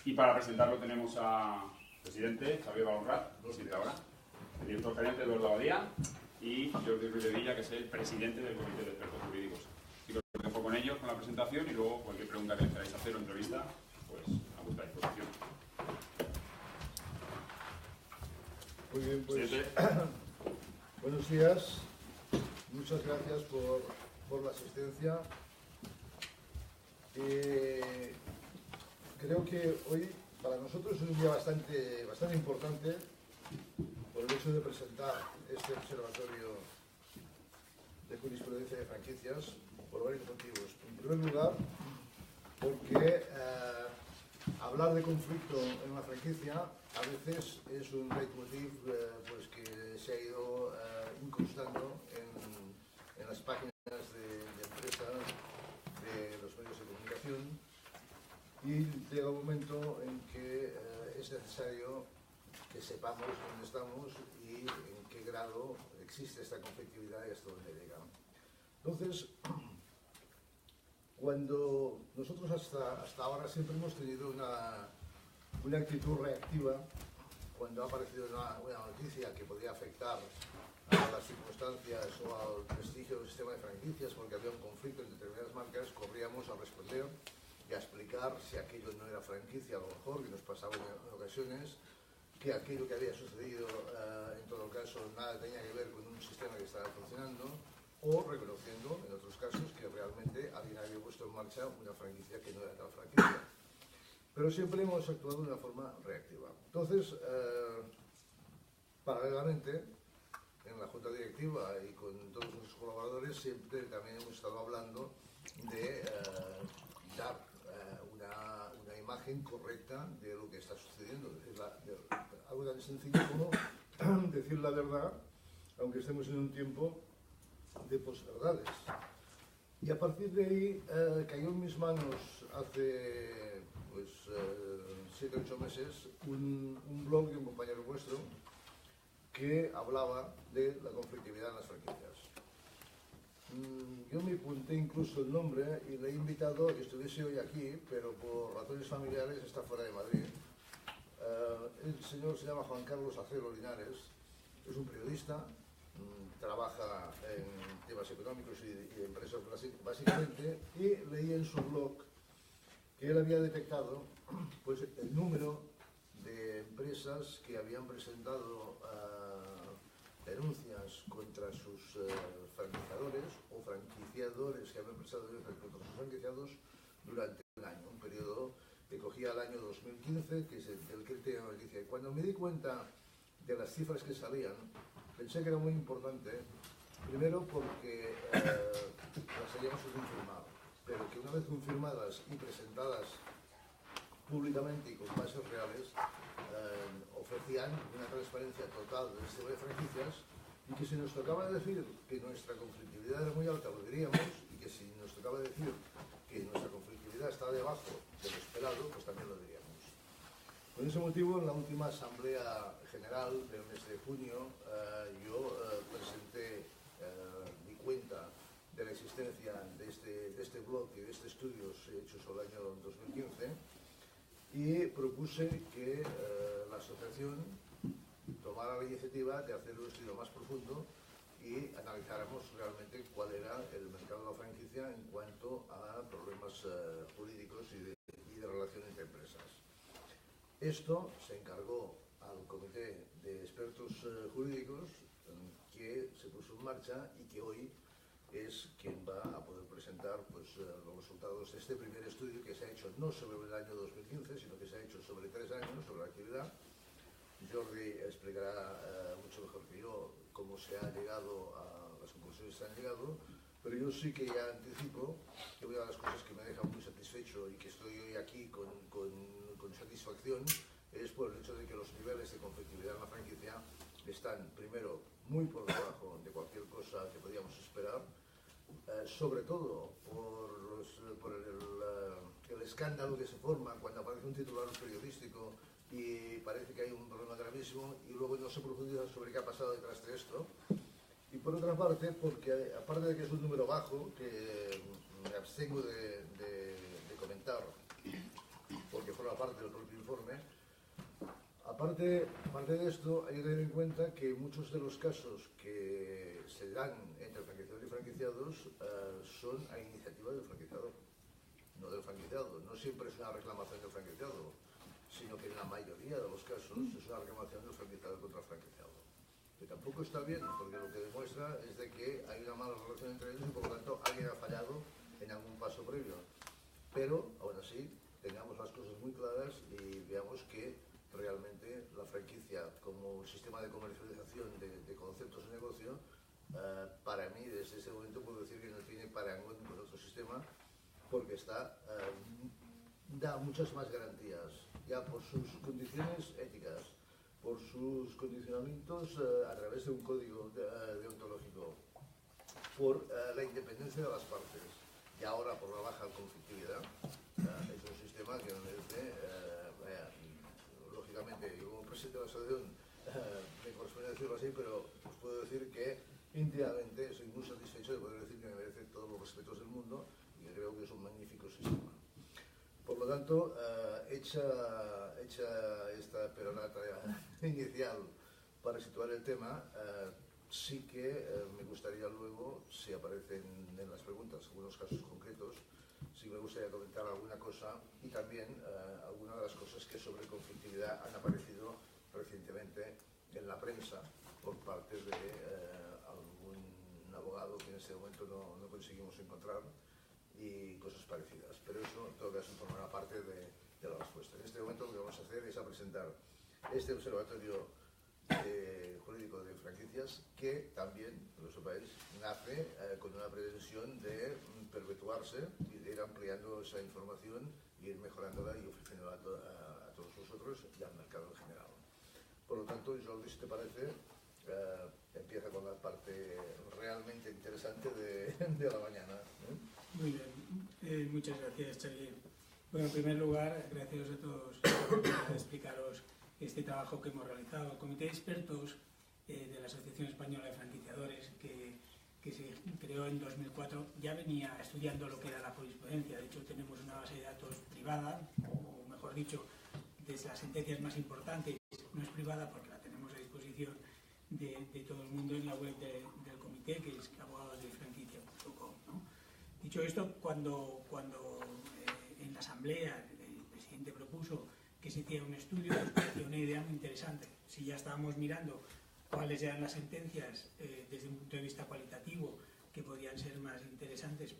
Y para presentarlo tenemos al presidente Xavier Balonrat, presidente ahora, el director gerente Eduardo Abadía y Jordi Ruiz de Villa, que es el presidente del Comité de Expertos Jurídicos. Y que os dejo con ellos, con la presentación, y luego cualquier pregunta que les queráis hacer o entrevista, pues a vuestra disposición. Muy bien, pues buenos días, muchas gracias por la asistencia. Creo que hoy para nosotros es un día bastante importante por el hecho de presentar este observatorio de jurisprudencia de franquicias por varios motivos. En primer lugar, porque hablar de conflicto en una franquicia a veces es un leitmotiv pues que se ha ido incrustando en las páginas de empresas, de los medios de comunicación, y llega un momento en que es necesario que sepamos dónde estamos y en qué grado existe esta conflictividad y hasta dónde llega. Entonces, cuando nosotros hasta ahora siempre hemos tenido una actitud reactiva cuando ha aparecido una noticia que podía afectar a las circunstancias o al prestigio del sistema de franquicias porque había un conflicto entre determinadas marcas, corríamos a responder y a explicar si aquello no era franquicia, a lo mejor, que nos pasaba en ocasiones, que aquello que había sucedido en todo caso nada tenía que ver con un sistema que estaba funcionando, o reconociendo en otros casos que realmente alguien había puesto en marcha una franquicia que no era tal franquicia. Pero siempre hemos actuado de una forma reactiva. Entonces, paralelamente, en la Junta Directiva y con todos nuestros colaboradores, siempre también hemos estado hablando de dar una imagen correcta de lo que está sucediendo. Algo tan sencillo como decir la verdad, aunque estemos en un tiempo de posverdades. Y a partir de ahí cayó en mis manos hace 7 o 8 meses un blog de un compañero vuestro que hablaba de la conflictividad en las franquicias. Yo me apunté incluso el nombre y le he invitado a que estuviese hoy aquí, pero por razones familiares está fuera de Madrid. El señor se llama Juan Carlos Acero Linares, es un periodista, trabaja en temas económicos y de empresas básicamente, y leí en su blog que él había detectado pues, el número de empresas que habían presentado denuncias contra sus franquiciadores o franquiciadores que habían presentado denuncias contra sus franquiciados durante un año, un periodo que cogía el año 2015, que es el que tenía noticia. Y cuando me di cuenta de las cifras que salían, pensé que era muy importante, primero porque las habíamos confirmado, pero que una vez confirmadas y presentadas públicamente y con bases reales, ofrecían una transparencia total del sistema de franquicias, y que si nos tocaba decir que nuestra conflictividad era muy alta, lo diríamos, y que si nos tocaba decir que nuestra conflictividad estaba debajo de lo esperado, pues también lo diríamos. Por ese motivo, en la última Asamblea General del mes de junio, yo presenté mi cuenta de la existencia de este blog y de este estudios hechos sobre el año 2015, y propuse que la asociación tomara la iniciativa de hacer un estudio más profundo y analizáramos realmente cuál era el mercado de la franquicia en cuanto a problemas jurídicos y de relación entre empresas. Esto se encargó al Comité de Expertos Jurídicos, que se puso en marcha y que hoy es quien va a poder presentar pues, los resultados de este primer estudio que se ha hecho no sobre el año 2015, sino que se ha hecho sobre 3 años, sobre la actividad. Jordi explicará mucho mejor que yo cómo se ha llegado a las conclusiones que se han llegado, pero yo sí que ya anticipo que una de las cosas que me deja muy satisfecho y que estoy hoy aquí con satisfacción es por el hecho de que los niveles de conflictividad en la franquicia están, primero, muy por debajo de cualquier cosa que podíamos esperar, sobre todo por el escándalo que se forma cuando aparece un titular periodístico y parece que hay un problema gravísimo y luego no se profundiza sobre qué ha pasado detrás de esto. Y por otra parte, porque aparte de que es un número bajo, que me abstengo de comentar, porque forma otra parte del propio informe. Aparte de esto, hay que tener en cuenta que muchos de los casos que se dan entre franquiciadores y franquiciados son a iniciativa del franquiciador, no del franquiciado. No siempre es una reclamación del franquiciado, sino que en la mayoría de los casos es una reclamación del franquiciado contra el franquiciado. Que tampoco está bien, porque lo que demuestra es de que hay una mala relación entre ellos y por lo tanto alguien ha fallado en algún paso previo. Pero, aún así, tengamos las cosas muy claras y veamos que realmente la franquicia como sistema de comercialización de conceptos de negocio, para mí desde ese momento puedo decir que no tiene parangón con otro sistema, porque da muchas más garantías, ya por sus condiciones éticas, por sus condicionamientos a través de un código deontológico, por la independencia de las partes y ahora por la baja conflictividad. Es un sistema que me merece, lógicamente, yo como presidente de la asociación me corresponde decirlo así, pero os puedo decir que íntimamente soy muy satisfecho de poder decir que me merece todos los respetos del mundo y creo que es un magnífico sistema. Por lo tanto, hecha esta peronata inicial para situar el tema, sí que me gustaría luego, si aparecen en las preguntas algunos casos concretos, sí me gustaría comentar alguna cosa y también algunas de las cosas que sobre conflictividad han aparecido recientemente en la prensa por parte de algún abogado que en este momento no conseguimos encontrar y cosas parecidas. Pero eso, en todo caso, formará parte de la respuesta. En este momento lo que vamos a hacer es a presentar este observatorio jurídico de franquicias que también, que lo sepáis, nace con una pretensión de perpetuarse y de ir ampliando esa información y ir mejorándola y ofreciéndola a todos vosotros y al mercado en general. Por lo tanto, Jordi, si te parece, empieza con la parte realmente interesante de la mañana. Muy bien, muchas gracias, Xavier. Bueno, en primer lugar, gracias a todos por explicaros este trabajo que hemos realizado. El Comité de Expertos de la Asociación Española de Franquiciadores, que se creó en 2004, ya venía estudiando lo que era la jurisprudencia. De hecho, tenemos una base de datos privada, o mejor dicho, de las sentencias más importantes. No es privada porque la tenemos a disposición de todo el mundo en la web del comité, que es abogadosdefranquicia.com, ¿no? Dicho esto, cuando en la asamblea el presidente propuso que se hiciera un estudio, nos pareció una idea muy interesante. Si ya estábamos mirando cuáles eran las sentencias desde un punto de vista cualitativo que podían ser más interesantes,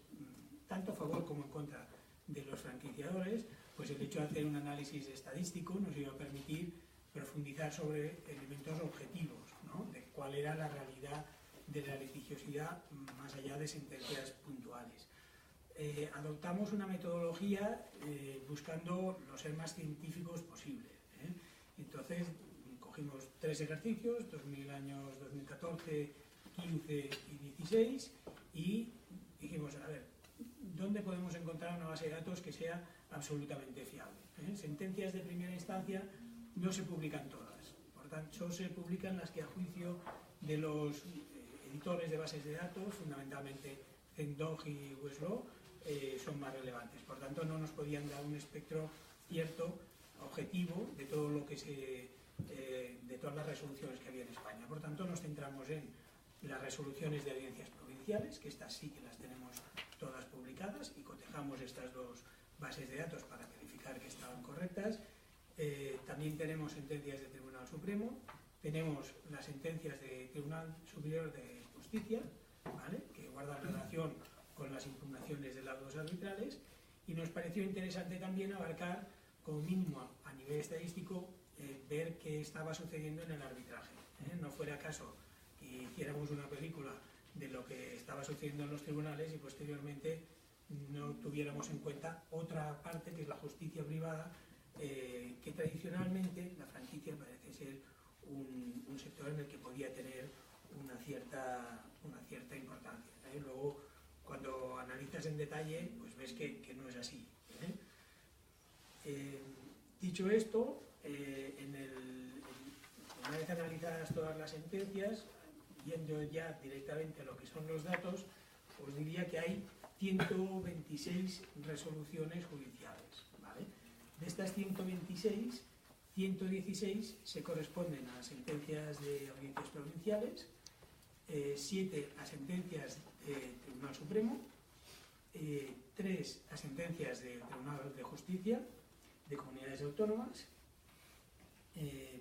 tanto a favor como en contra de los franquiciadores, pues el hecho de hacer un análisis estadístico nos iba a permitir profundizar sobre elementos objetivos, ¿no? De cuál era la realidad de la litigiosidad más allá de sentencias puntuales. Adoptamos una metodología buscando lo ser más científicos posible. Entonces, cogimos 3 ejercicios, 2014, 15 y 16, y dijimos, a ver, ¿dónde podemos encontrar una base de datos que sea absolutamente fiable? Sentencias de primera instancia no se publican todas, por tanto, solo se publican las que a juicio de los editores de bases de datos, fundamentalmente Zendog y Westlaw, son más relevantes. Por tanto, no nos podían dar un espectro cierto, objetivo, de todo lo que de todas las resoluciones que había en España. Por tanto, nos centramos en las resoluciones de audiencias provinciales, que estas sí que las tenemos todas publicadas, y cotejamos estas 2 bases de datos para verificar que estaban correctas. También tenemos sentencias del Tribunal Supremo, tenemos las sentencias del Tribunal Superior de Justicia, ¿vale?, que guardan relación con las impugnaciones de laudos arbitrales, y nos pareció interesante también abarcar, como mínimo a nivel estadístico, ver qué estaba sucediendo en el arbitraje. No fuera caso que hiciéramos una película de lo que estaba sucediendo en los tribunales y posteriormente no tuviéramos en cuenta otra parte, que es la justicia privada, que tradicionalmente la franquicia parece ser un sector en el que podía tener una cierta importancia. Luego, cuando analizas en detalle, pues ves que no es así. Dicho esto, una vez analizadas todas las sentencias, yendo ya directamente a lo que son los datos, os diría que hay 126 resoluciones judiciales, ¿vale? De estas 126, 116 se corresponden a sentencias de audiencias provinciales, 7 a sentencias del Tribunal Supremo, 3 a sentencias del Tribunal de Justicia de comunidades autónomas,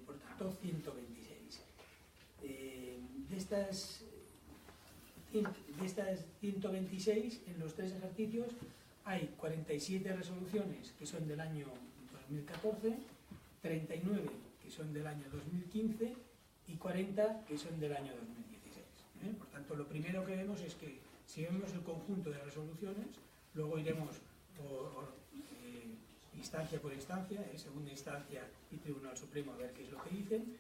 por tanto 126. De estas 126, en los 3 ejercicios hay 47 resoluciones que son del año 2014, 39 que son del año 2015 y 40 que son del año 2016. Por tanto, lo primero que vemos es que si vemos el conjunto de resoluciones, luego iremos por instancia por instancia, segunda instancia y Tribunal Supremo, a ver qué es lo que dicen.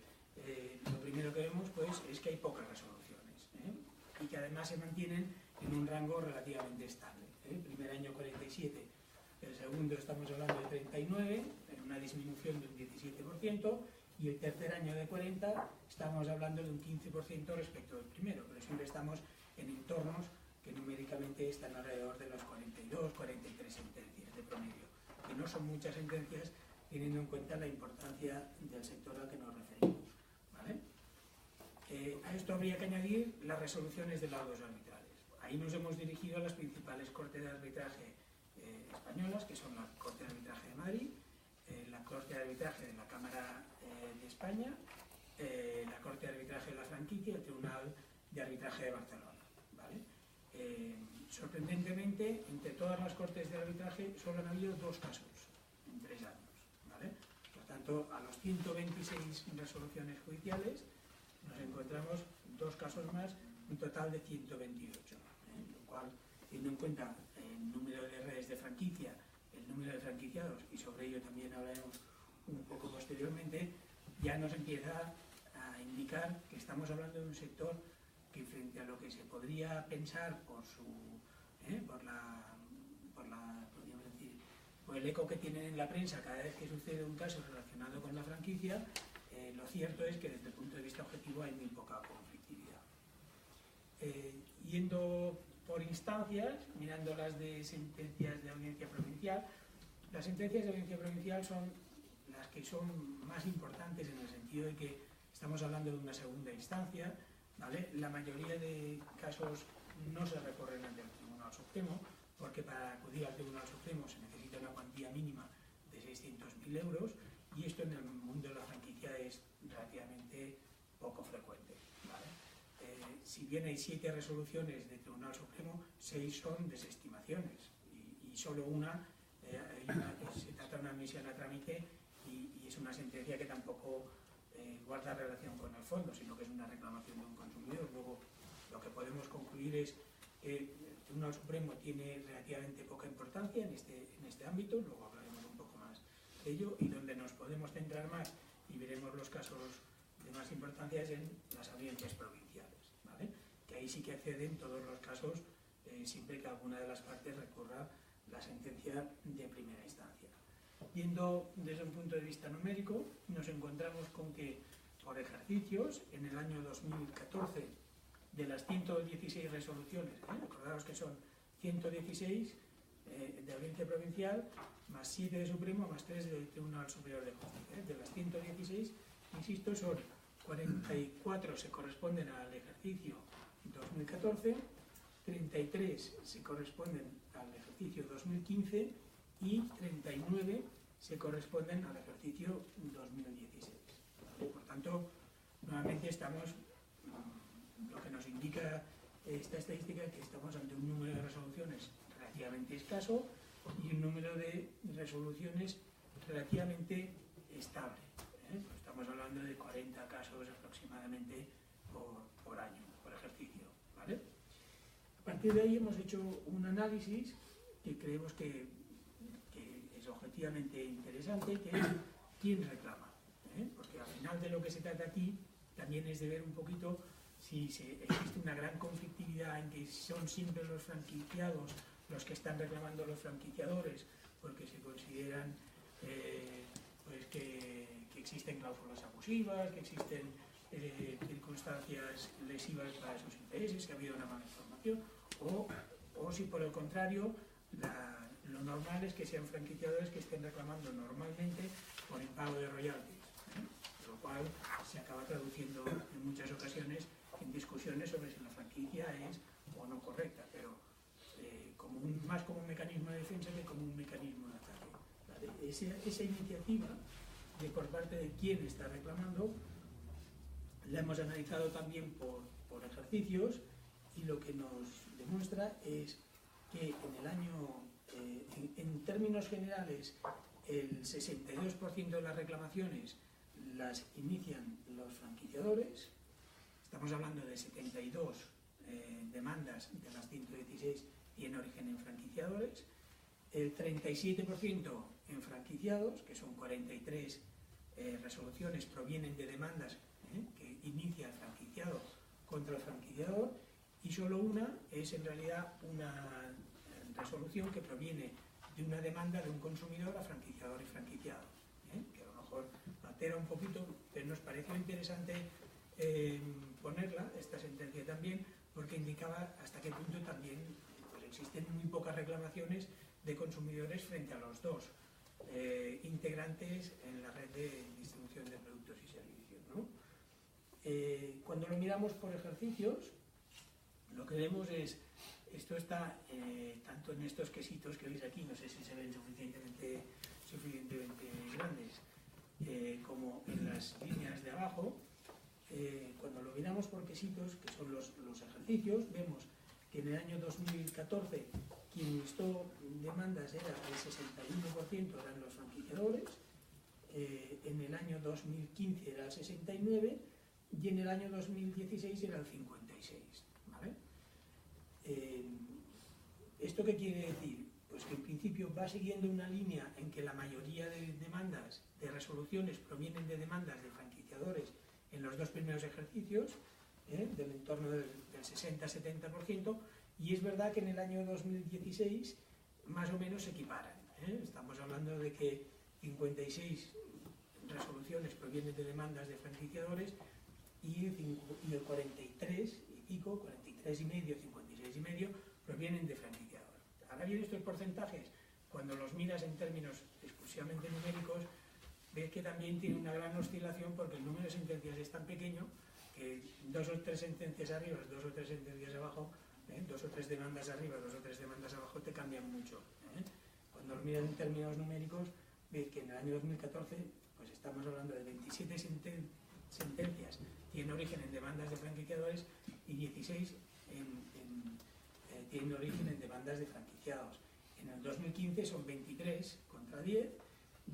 Lo primero que vemos pues, es que hay pocas resoluciones y que además se mantienen en un rango relativamente estable. El primer año 47, el segundo estamos hablando de 39, en una disminución de un 17%, y el tercer año de 40 estamos hablando de un 15% respecto del primero, pero siempre estamos en entornos que numéricamente están alrededor de los 42, 43 sentencias de promedio, que no son muchas sentencias teniendo en cuenta la importancia del sector al que nos referimos. ¿Vale? A esto habría que añadir las resoluciones de laudos arbitrales. Ahí nos hemos dirigido a las principales cortes de arbitraje españolas, que son la Corte de Arbitraje de Madrid, la Corte de Arbitraje de la Cámara de España, la Corte de Arbitraje de la Franquicia y el Tribunal de Arbitraje de Barcelona. ¿Vale? Sorprendentemente, entre todas las cortes de arbitraje solo han habido 2 casos en 3 años. ¿Vale? Por tanto, a los 126 resoluciones judiciales nos encontramos 2 casos más, un total de 128. Lo cual, teniendo en cuenta el número de redes de franquicia, el número de franquiciados, y sobre ello también hablaremos un poco posteriormente, ya nos empieza a indicar que estamos hablando de un sector que, frente a lo que se podría pensar por el eco que tienen en la prensa cada vez que sucede un caso relacionado con la franquicia, lo cierto es que desde el punto de vista objetivo hay muy poca conflictividad. Yendo por instancias, mirando las de sentencias de audiencia provincial, las sentencias de audiencia provincial son las que son más importantes en el sentido de que estamos hablando de una segunda instancia, ¿vale? La mayoría de casos no se recorren ante el Tribunal Supremo, porque para acudir al Tribunal Supremo se necesita una cuantía mínima de 600.000 euros, y esto en el mundo de la franquicia es relativamente poco frecuente. ¿Vale? Si bien hay 7 resoluciones del Tribunal Supremo, 6 son desestimaciones, y solo una se trata de una admisión a trámite y es una sentencia que tampoco guarda relación con el fondo, sino que es una reclamación de un consumidor. Luego, lo que podemos concluir es que el Tribunal Supremo tiene relativamente poca importancia en este ámbito, luego hablaremos un poco más de ello, y donde nos podemos centrar más y veremos los casos de más importancia es en las audiencias provinciales, ¿vale? Que ahí sí que acceden todos los casos siempre que alguna de las partes recurra la sentencia de primera instancia. Viendo desde un punto de vista numérico, nos encontramos con que por ejercicios, en el año 2014, de las 116 resoluciones, recordaros que son 116 de audiencia provincial, más 7 de Supremo, más 3 del Tribunal Superior de Justicia. De las 116, insisto, son 44 se corresponden al ejercicio 2014, 33 se corresponden al ejercicio 2015 y 39 se corresponden al ejercicio 2016. ¿Vale? Por tanto, nuevamente estamos, lo que nos indica esta estadística, que estamos ante un número de resoluciones relativamente escaso y un número de resoluciones relativamente estable. Pues estamos hablando de 40 casos aproximadamente por año, por ejercicio. ¿Vale? A partir de ahí hemos hecho un análisis que creemos que es objetivamente interesante, que es quién reclama. Porque al final de lo que se trata aquí también es de ver un poquito si existe una gran conflictividad en que son siempre los franquiciados los que están reclamando a los franquiciadores porque se consideran pues que existen cláusulas abusivas, que existen circunstancias lesivas para sus intereses, que ha habido una mala información, o si por el contrario lo Lo normal es que sean franquiciadores que estén reclamando normalmente por impago de royalties, lo cual se acaba traduciendo en muchas ocasiones en discusiones sobre si la franquicia es o no correcta, pero más como un mecanismo de defensa que como un mecanismo de ataque. ¿Vale? Esa iniciativa por parte de quien está reclamando la hemos analizado también por ejercicios, y lo que nos demuestra es que en el año, en términos generales, el 62% de las reclamaciones las inician los franquiciadores. Estamos hablando de 72 demandas de las 116 tienen origen en franquiciadores, el 37% en franquiciados, que son 43 resoluciones, provienen de demandas que inicia el franquiciado contra el franquiciador, y solo una es en realidad una resolución que proviene de una demanda de un consumidor a franquiciador y franquiciado, que a lo mejor altera un poquito, pero nos pareció interesante ponerla, esta sentencia también, porque indicaba hasta qué punto también pues, existen muy pocas reclamaciones de consumidores frente a los dos integrantes en la red de distribución de productos y servicios, ¿no? Cuando lo miramos por ejercicios, lo que vemos es, esto está tanto en estos quesitos que veis aquí, no sé si se ven suficientemente grandes, como en las líneas de abajo. Cuando lo miramos por quesitos, que son los ejercicios, vemos que en el año 2014 quien listó demandas era el 61%, eran los franquiciadores, en el año 2015 era el 69% y en el año 2016 era el 56%. ¿Vale? ¿Esto qué quiere decir? Pues que en principio va siguiendo una línea en que la mayoría de demandas, de resoluciones, provienen de demandas de franquiciadores en los dos primeros ejercicios, del entorno del 60-70%, y es verdad que en el año 2016 más o menos se equiparan. Estamos hablando de que 56 resoluciones provienen de demandas de franquiciadores y el 43 y pico, 43,5, 56,5 provienen de franquiciadores. Ahora bien, estos porcentajes, cuando los miras en términos exclusivamente numéricos, ves que también tiene una gran oscilación, porque el número de sentencias es tan pequeño que 2 o 3 sentencias arriba, 2 o 3 sentencias abajo, 2 o 3 demandas arriba, 2 o 3 demandas abajo te cambian mucho. Cuando lo miras en términos numéricos, ves que en el año 2014 pues estamos hablando de 27 sentencias tienen origen en demandas de franquiciadores y 16 tienen origen en demandas de franquiciados. En el 2015 son 23 contra 10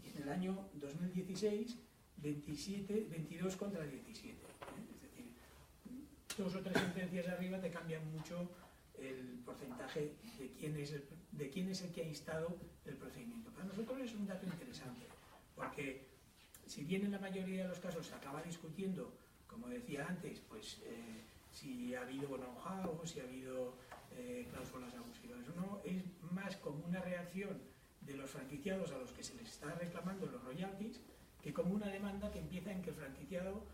y en el año 2016 22 contra 17. Es decir, 2 o 3 sentencias arriba te cambian mucho el porcentaje de quién es el que ha instado el procedimiento. Para nosotros es un dato interesante, porque si bien en la mayoría de los casos se acaba discutiendo, como decía antes, pues si ha habido know-how, si ha habido cláusulas abusivas o no, es más como una reacción de los franquiciados a los que se les está reclamando los royalties, que como una demanda que empieza en que el franquiciado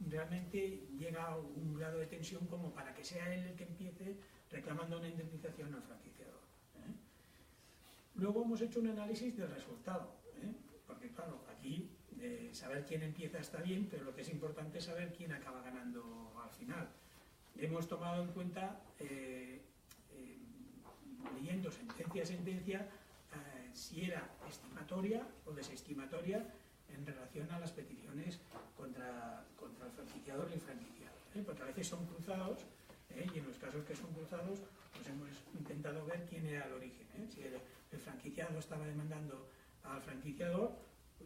realmente llega a un grado de tensión como para que sea él el que empiece reclamando una indemnización al franquiciador. Luego hemos hecho un análisis del resultado, porque claro, aquí saber quién empieza está bien, pero lo que es importante es saber quién acaba ganando al final. Hemos tomado en cuenta, leyendo sentencia a sentencia, si era estimatoria o desestimatoria en relación a las peticiones contra el franquiciador y el franquiciado, porque a veces son cruzados, y en los casos que son cruzados pues hemos intentado ver quién era el origen, si el franquiciado estaba demandando al franquiciador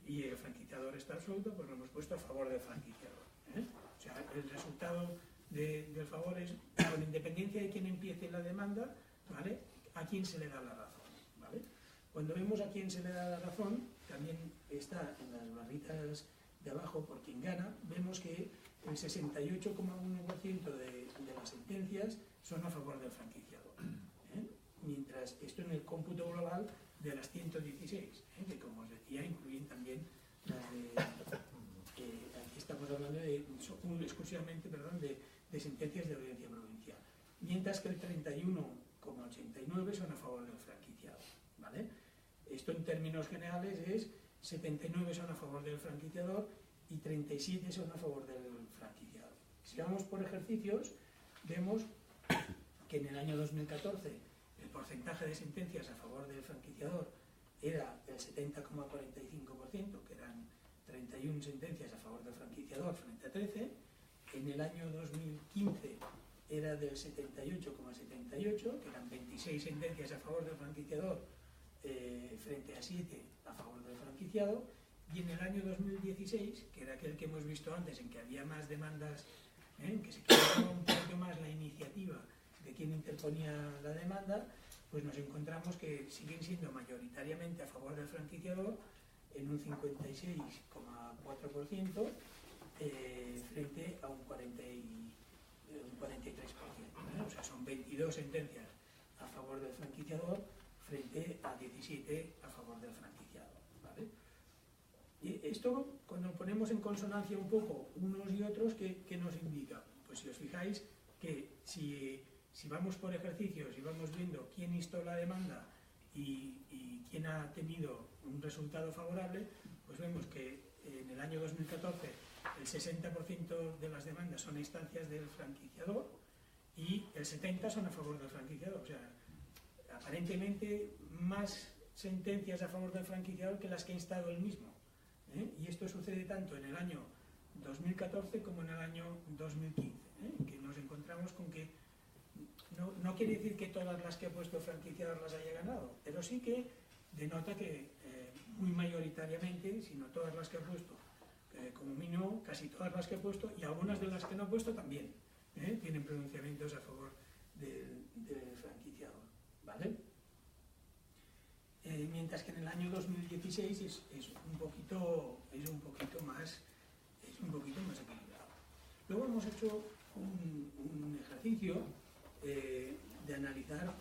y el franquiciador está absuelto, pues lo hemos puesto a favor del franquiciador. O sea, el resultado del favor es, con independencia de quién empiece la demanda, ¿vale?, a quién se le da la razón, ¿vale? Cuando vemos a quién se le da la razón, también está en las barritas de abajo por quien gana, vemos que el 68,1% de las sentencias son a favor del franquiciador, mientras esto en el cómputo global de las 116, que como os decía incluyen también las aquí estamos hablando exclusivamente de sentencias de audiencia provincial, mientras que el 31,89 son a favor del franquiciado, ¿vale? Esto en términos generales es 79 son a favor del franquiciador y 37 son a favor del franquiciado. Si vamos por ejercicios, vemos que en el año 2014 el porcentaje de sentencias a favor del franquiciador era del 70,45%, que eran 31 sentencias a favor del franquiciador frente a 13. En el año 2015 era del 78,78%, que eran 26 sentencias a favor del franquiciador frente a 7 a favor del franquiciado. Y en el año 2016, que era aquel que hemos visto antes, en que había más demandas, que se quedaba un poquito más la iniciativa de quien interponía la demanda, pues nos encontramos que siguen siendo mayoritariamente a favor del franquiciador en un 56,4% frente a un 43%. O sea, son 22 sentencias a favor del franquiciador frente a 17 a favor del franquiciado. ¿Vale? Y esto, cuando ponemos en consonancia un poco unos y otros, ¿qué nos indica? Pues si os fijáis que si vamos por ejercicios y vamos viendo quién instó la demanda y quién ha tenido un resultado favorable, pues vemos que en el año 2014 el 60% de las demandas son a instancias del franquiciador y el 70% son a favor del franquiciador. O sea, aparentemente más sentencias a favor del franquiciador que las que ha instado él mismo. Y esto sucede tanto en el año 2014 como en el año 2015, que nos encontramos con que no quiere decir que todas las que ha puesto el franquiciador las haya ganado, pero sí que denota que muy mayoritariamente, si no todas las que ha puesto, como mínimo casi todas las que ha puesto, y algunas de las que no ha puesto también, tienen pronunciamientos a favor del franquiciador. ¿Vale? Mientras que en el año 2016 es un poquito más equilibrado. Luego hemos hecho un ejercicio de analizar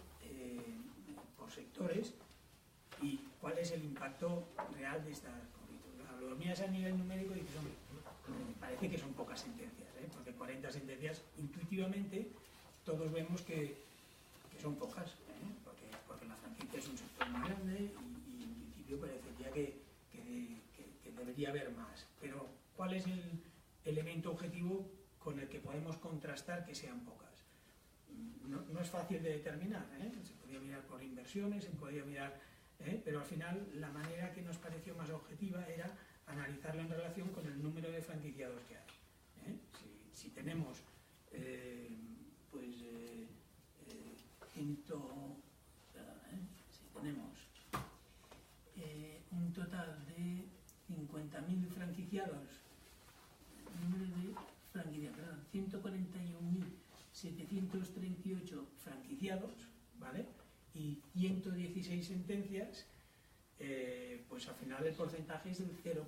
por sectores y cuál es el impacto real de estas conflictos. Lo mías a nivel numérico y dices, hombre, parece que son pocas sentencias, porque 40 sentencias intuitivamente todos vemos que son pocas, porque la franquicia es un sector muy grande y en principio parecería que debería haber más. Pero ¿cuál es el elemento objetivo con el que podemos contrastar que sean pocas? No es fácil de determinar, se podía mirar por inversiones, se podía mirar, pero al final la manera que nos pareció más objetiva era analizarlo en relación con el número de franquiciados que hay. Si tenemos si tenemos un total de 50.000 franquiciados, 141.738 franquiciados, ¿vale? Y 116 sentencias, pues al final el porcentaje es del 0,08%.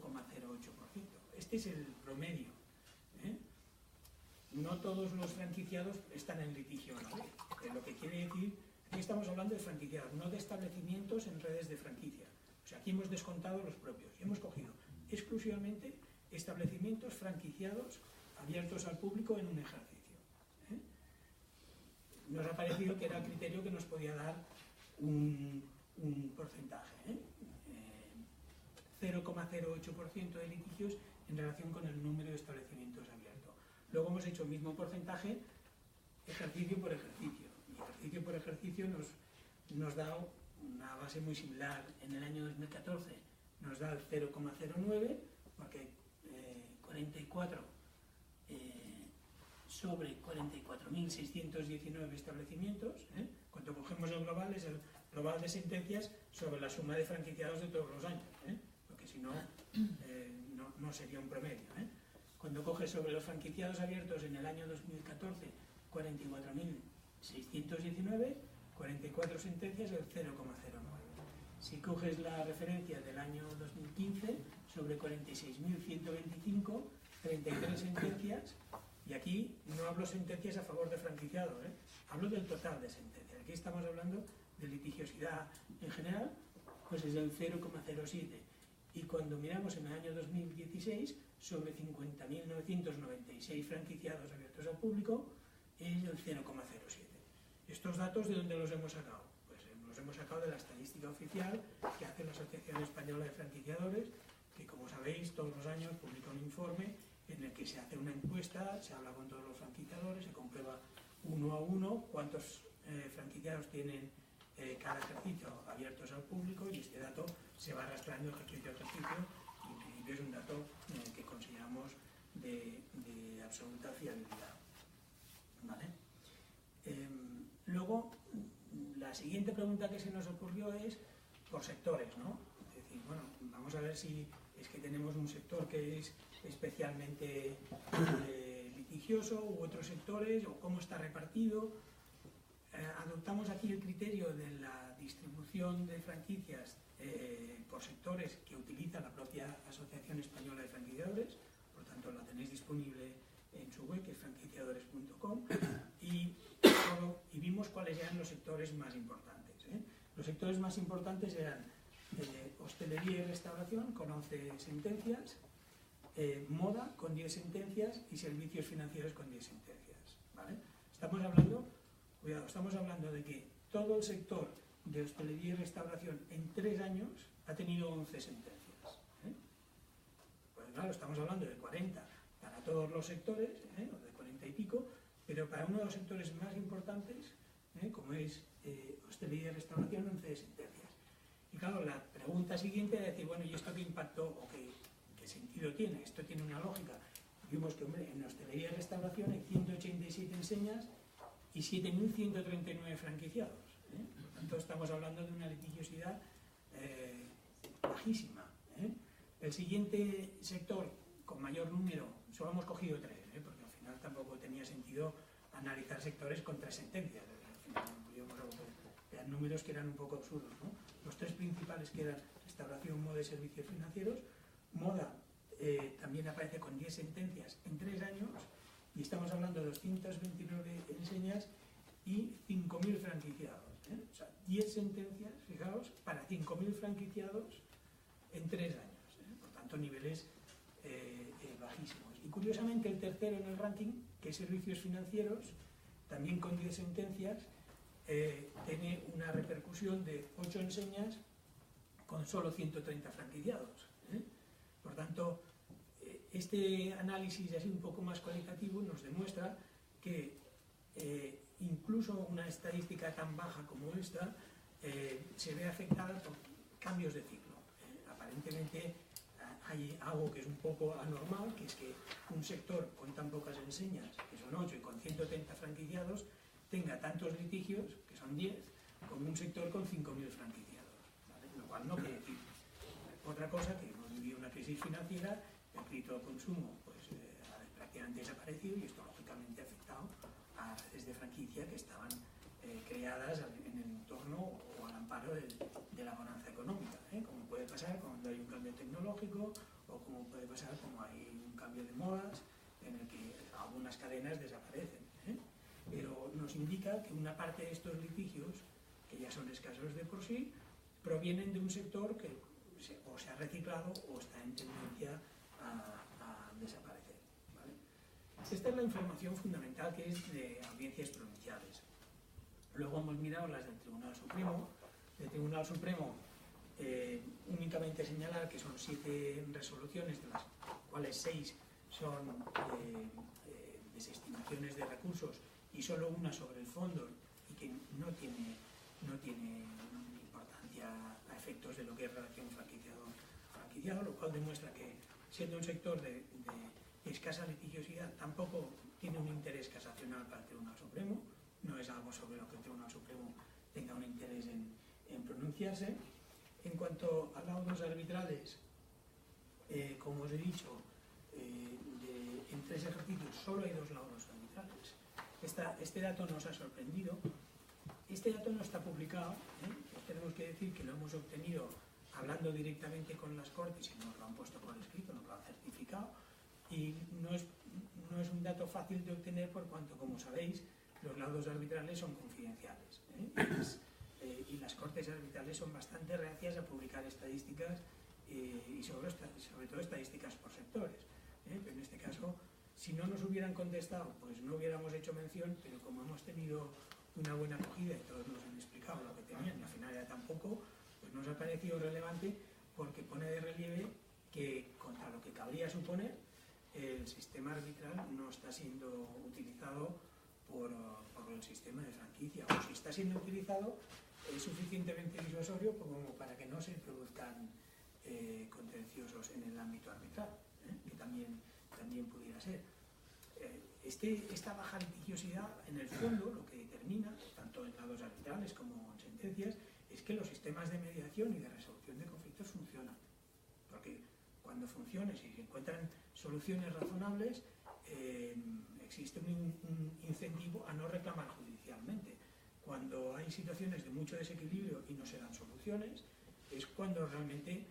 Este es el promedio. No todos los franquiciados están en litigio, ¿no? Lo que quiere decir, aquí estamos hablando de franquiciados, no de establecimientos en redes de franquicia. O sea, aquí hemos descontado los propios y hemos cogido exclusivamente establecimientos franquiciados abiertos al público en un ejercicio. Nos ha parecido que era el criterio que nos podía dar un porcentaje. 0,08% de litigios en relación con el número de establecimientos abiertos. Luego hemos hecho el mismo porcentaje ejercicio por ejercicio. Y ejercicio por ejercicio nos da una base muy similar. En el año 2014 nos da el 0,09, porque 44 sobre 44.619 establecimientos. Cuando cogemos el global, es el global de sentencias sobre la suma de franquiciados de todos los años, porque si no, no sería un promedio. Cuando coges sobre los franquiciados abiertos en el año 2014, 44.619, 44 sentencias, el 0,09. Si coges la referencia del año 2015, sobre 46.125, 33 sentencias, y aquí no hablo sentencias a favor de franquiciados, hablo del total de sentencias. Aquí estamos hablando de litigiosidad en general, pues es del 0,07. Y cuando miramos en el año 2016, sobre 50.996 franquiciados abiertos al público, es el 0,07. ¿Estos datos de dónde los hemos sacado? Pues los los hemos sacado de la estadística oficial que hace la Asociación Española de Franquiciadores, que como sabéis todos los años publica un informe en el que se hace una encuesta, se habla con todos los franquiciadores, se comprueba uno a uno cuántos franquiciados tienen cada ejercicio abiertos al público, y este dato se va arrastrando ejercicio a ejercicio, y en principio es un dato que consideramos de absoluta fiabilidad. ¿Vale? Luego, la siguiente pregunta que se nos ocurrió es por sectores, ¿no? Es decir, bueno, vamos a ver si es que tenemos un sector que es especialmente litigioso u otros sectores, o cómo está repartido. Adoptamos aquí el criterio de la distribución de franquicias por sectores que utiliza la propia Asociación Española de Franquiciadores, por tanto la tenéis disponible en su web, que es franquiciadores.com, y vimos cuáles eran los sectores más importantes. Los sectores más importantes eran hostelería y restauración, con 11 sentencias, moda, con 10 sentencias, y servicios financieros, con 10 sentencias. ¿Vale? Estamos hablando de que todo el sector de hostelería y restauración en 3 años ha tenido 11 sentencias. Pues claro, estamos hablando de 40 para todos los sectores, o de 40 y pico, pero para uno de los sectores más importantes, como es hostelería y restauración, 11 sentencias. Y claro, la pregunta siguiente es decir, bueno, ¿y esto qué impacto o qué sentido tiene? Esto tiene una lógica. Vimos que, hombre, en hostelería y restauración hay 187 enseñas y 7.139 franquiciados. Por tanto, estamos hablando de una litigiosidad bajísima. El siguiente sector con mayor número, solo hemos cogido 3, porque al final tampoco tenía sentido analizar sectores con 3 sentencias. Al final eran números que eran un poco absurdos, ¿no? Los 3 principales, que eran restauración, moda y servicios financieros. Moda también aparece con 10 sentencias en 3 años, y estamos hablando de 229 enseñas y 5.000 franquiciados. O sea, 10 sentencias, fijaos, para 5.000 franquiciados en 3 años. Por tanto, niveles bajísimos. Y curiosamente, el tercero en el ranking, que es servicios financieros, también con 10 sentencias, tiene una repercusión de 8 enseñas con solo 130 franquiciados. Por tanto, este análisis así un poco más cualitativo nos demuestra que incluso una estadística tan baja como esta se ve afectada por cambios de ciclo. Aparentemente hay algo que es un poco anormal, que es que un sector con tan pocas enseñas, que son 8, y con 130 franquiciados, tenga tantos litigios, que son 10, como un sector con 5.000 franquiciados. ¿Vale? Lo cual no quiere decir otra cosa, que hemos vivido una crisis financiera, el crédito al consumo pues, ha prácticamente desaparecido, y esto lógicamente ha afectado a redes de franquicia que estaban creadas en el entorno o al amparo de la bonanza económica, como puede pasar cuando hay un cambio tecnológico, o como puede pasar como hay un cambio de modas en el que algunas cadenas desaparecen. Pero nos indica que una parte de estos litigios, que ya son escasos de por sí, provienen de un sector que o se ha reciclado o está en tendencia a desaparecer. ¿Vale? Esta es la información fundamental, que es de audiencias provinciales. Luego hemos mirado las del Tribunal Supremo. Del Tribunal Supremo únicamente señalar que son 7 resoluciones, de las cuales 6 son desestimaciones de recursos y solo una sobre el fondo, y que no tiene importancia a efectos de lo que es relación franquiciado, lo cual demuestra que, siendo un sector de escasa litigiosidad, tampoco tiene un interés casacional para el Tribunal Supremo. No es algo sobre lo que el Tribunal Supremo tenga un interés en pronunciarse. En cuanto a laudos arbitrales, como os he dicho, en 3 ejercicios solo hay 2 laudos arbitrales. Este dato nos ha sorprendido. Este dato no está publicado, tenemos que decir que lo hemos obtenido hablando directamente con las Cortes, y nos lo han puesto por escrito, nos lo han certificado, y no es un dato fácil de obtener, por cuanto, como sabéis, los laudos arbitrales son confidenciales, y las Cortes arbitrales son bastante reacias a publicar estadísticas, y sobre todo estadísticas por sectores. Pero en este caso, si no nos hubieran contestado, pues no hubiéramos hecho mención, pero como hemos tenido una buena acogida y todos nos han explicado lo que tenían, y al final concesionaria tampoco, pues nos ha parecido relevante porque pone de relieve que, contra lo que cabría suponer, el sistema arbitral no está siendo utilizado por el sistema de franquicia, o si está siendo utilizado es suficientemente disuasorio como para que no se produzcan contenciosos en el ámbito arbitral, que también pudiera ser. Esta baja litigiosidad, en el fondo, lo que determina, tanto en laudos arbitrales como en sentencias, es que los sistemas de mediación y de resolución de conflictos funcionan. Porque cuando funcionan, si se encuentran soluciones razonables, existe un incentivo a no reclamar judicialmente. Cuando hay situaciones de mucho desequilibrio y no se dan soluciones, es cuando realmente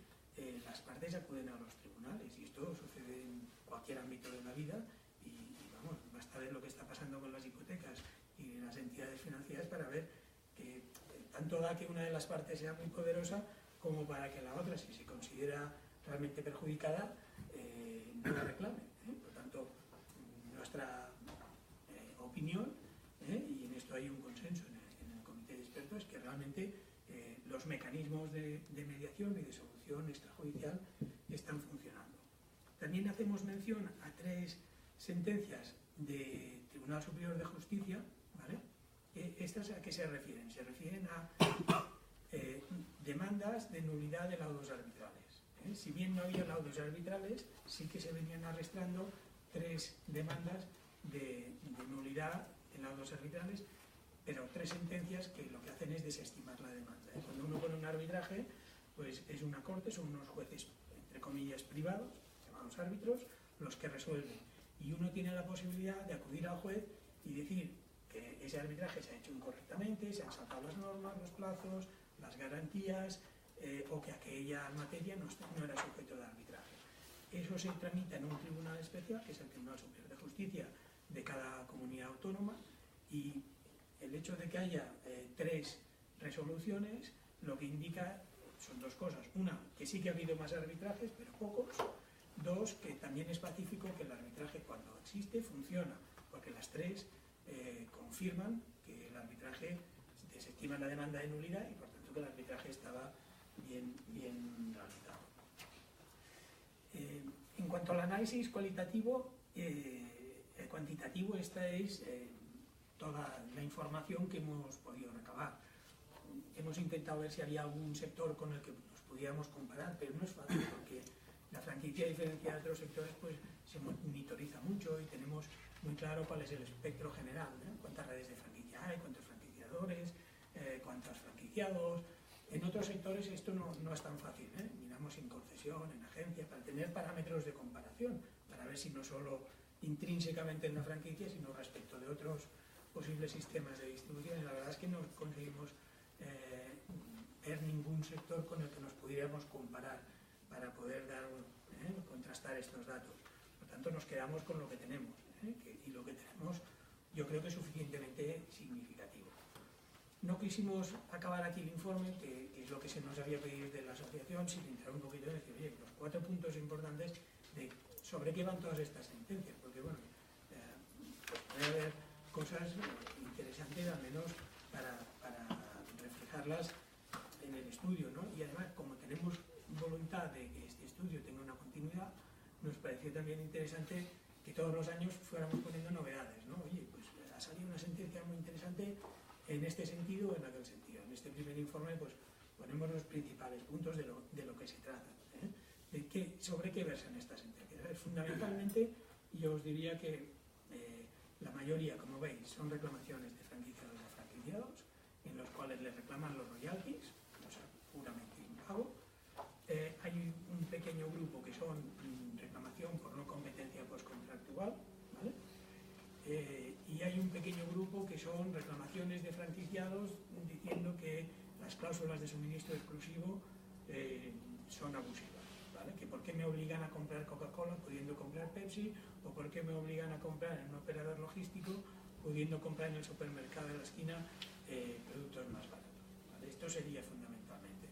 las partes acuden a los tribunales, y esto sucede en cualquier ámbito de la vida, y vamos, basta ver lo que está pasando con las hipotecas y las entidades financieras para ver que tanto da que una de las partes sea muy poderosa como para que la otra, si se considera realmente perjudicada, no la reclame. Por tanto, nuestra opinión, y en esto hay un consenso en el comité de expertos, es que realmente los mecanismos de mediación y de solución extrajudicial están funcionando. También hacemos mención a 3 sentencias del Tribunal Superior de Justicia, ¿vale? ¿Estas a qué se refieren? Se refieren a demandas de nulidad de laudos arbitrales. Si bien no había laudos arbitrales, sí que se venían arrastrando 3 demandas de nulidad de laudos arbitrales, pero 3 sentencias que lo que hacen es desestimar la demanda. Cuando uno pone un arbitraje, pues es una corte, son unos jueces, entre comillas, privados, llamados árbitros, los que resuelven. Y uno tiene la posibilidad de acudir al juez y decir que ese arbitraje se ha hecho incorrectamente, se han saltado las normas, los plazos, las garantías, o que aquella materia no era sujeto de arbitraje. Eso se tramita en un tribunal especial, que es el Tribunal Superior de Justicia de cada comunidad autónoma, y el hecho de que haya 3 resoluciones lo que indica son 2 cosas. Una, que sí que ha habido más arbitrajes, pero pocos. 2, que también es pacífico que el arbitraje, cuando existe, funciona, porque las 3 confirman que el arbitraje desestima la demanda de nulidad y por tanto que el arbitraje estaba bien realizado. En cuanto al análisis cuantitativo, esta es toda la información que hemos podido recabar. Hemos intentado ver si había algún sector con el que nos pudiéramos comparar, pero no es fácil porque la franquicia, a diferencia de otros sectores, pues se monitoriza mucho y tenemos muy claro cuál es el espectro general, ¿no? Cuántas redes de franquicia hay, cuántos franquiciadores, cuántos franquiciados. En otros sectores esto no es tan fácil, ¿eh? Miramos en concesión, en agencia, para tener parámetros de comparación, para ver si no solo intrínsecamente en la franquicia, sino respecto de otros posibles sistemas de distribución. Y la verdad es que no conseguimos ver ningún sector con el que nos pudiéramos comparar para poder contrastar estos datos. Por tanto, nos quedamos con lo que tenemos, y lo que tenemos yo creo que es suficientemente significativo. No quisimos acabar aquí el informe, que es lo que se nos había pedido de la asociación, sin entrar un poquito en decir, oye, los 4 puntos importantes de sobre qué van todas estas sentencias, porque bueno, pues puede haber cosas interesantes, al menos para reflejarlas en el estudio, ¿no? Y además, como tenemos voluntad de que este estudio tenga una continuidad, nos pareció también interesante que todos los años fuéramos poniendo novedades, ¿no? Oye, pues ha salido una sentencia muy interesante en este sentido o en aquel sentido. En este primer informe pues ponemos los principales puntos de lo que se trata, sobre qué versan estas sentencias. Fundamentalmente, yo os diría que la mayoría, como veis, son reclamaciones de franquiciados a franquiciados, en los cuales les reclaman los royalties, o sea, puramente impago. Hay un pequeño grupo que son reclamación por no competencia postcontractual, ¿vale? Y hay un pequeño grupo que son reclamaciones de franquiciados diciendo que las cláusulas de suministro exclusivo son abusivas, ¿vale? Que por qué me obligan a comprar Coca-Cola pudiendo comprar Pepsi, o por qué me obligan a comprar en un operador logístico pudiendo comprar en el supermercado de la esquina productos más baratos, ¿vale? Esto sería fundamentalmente.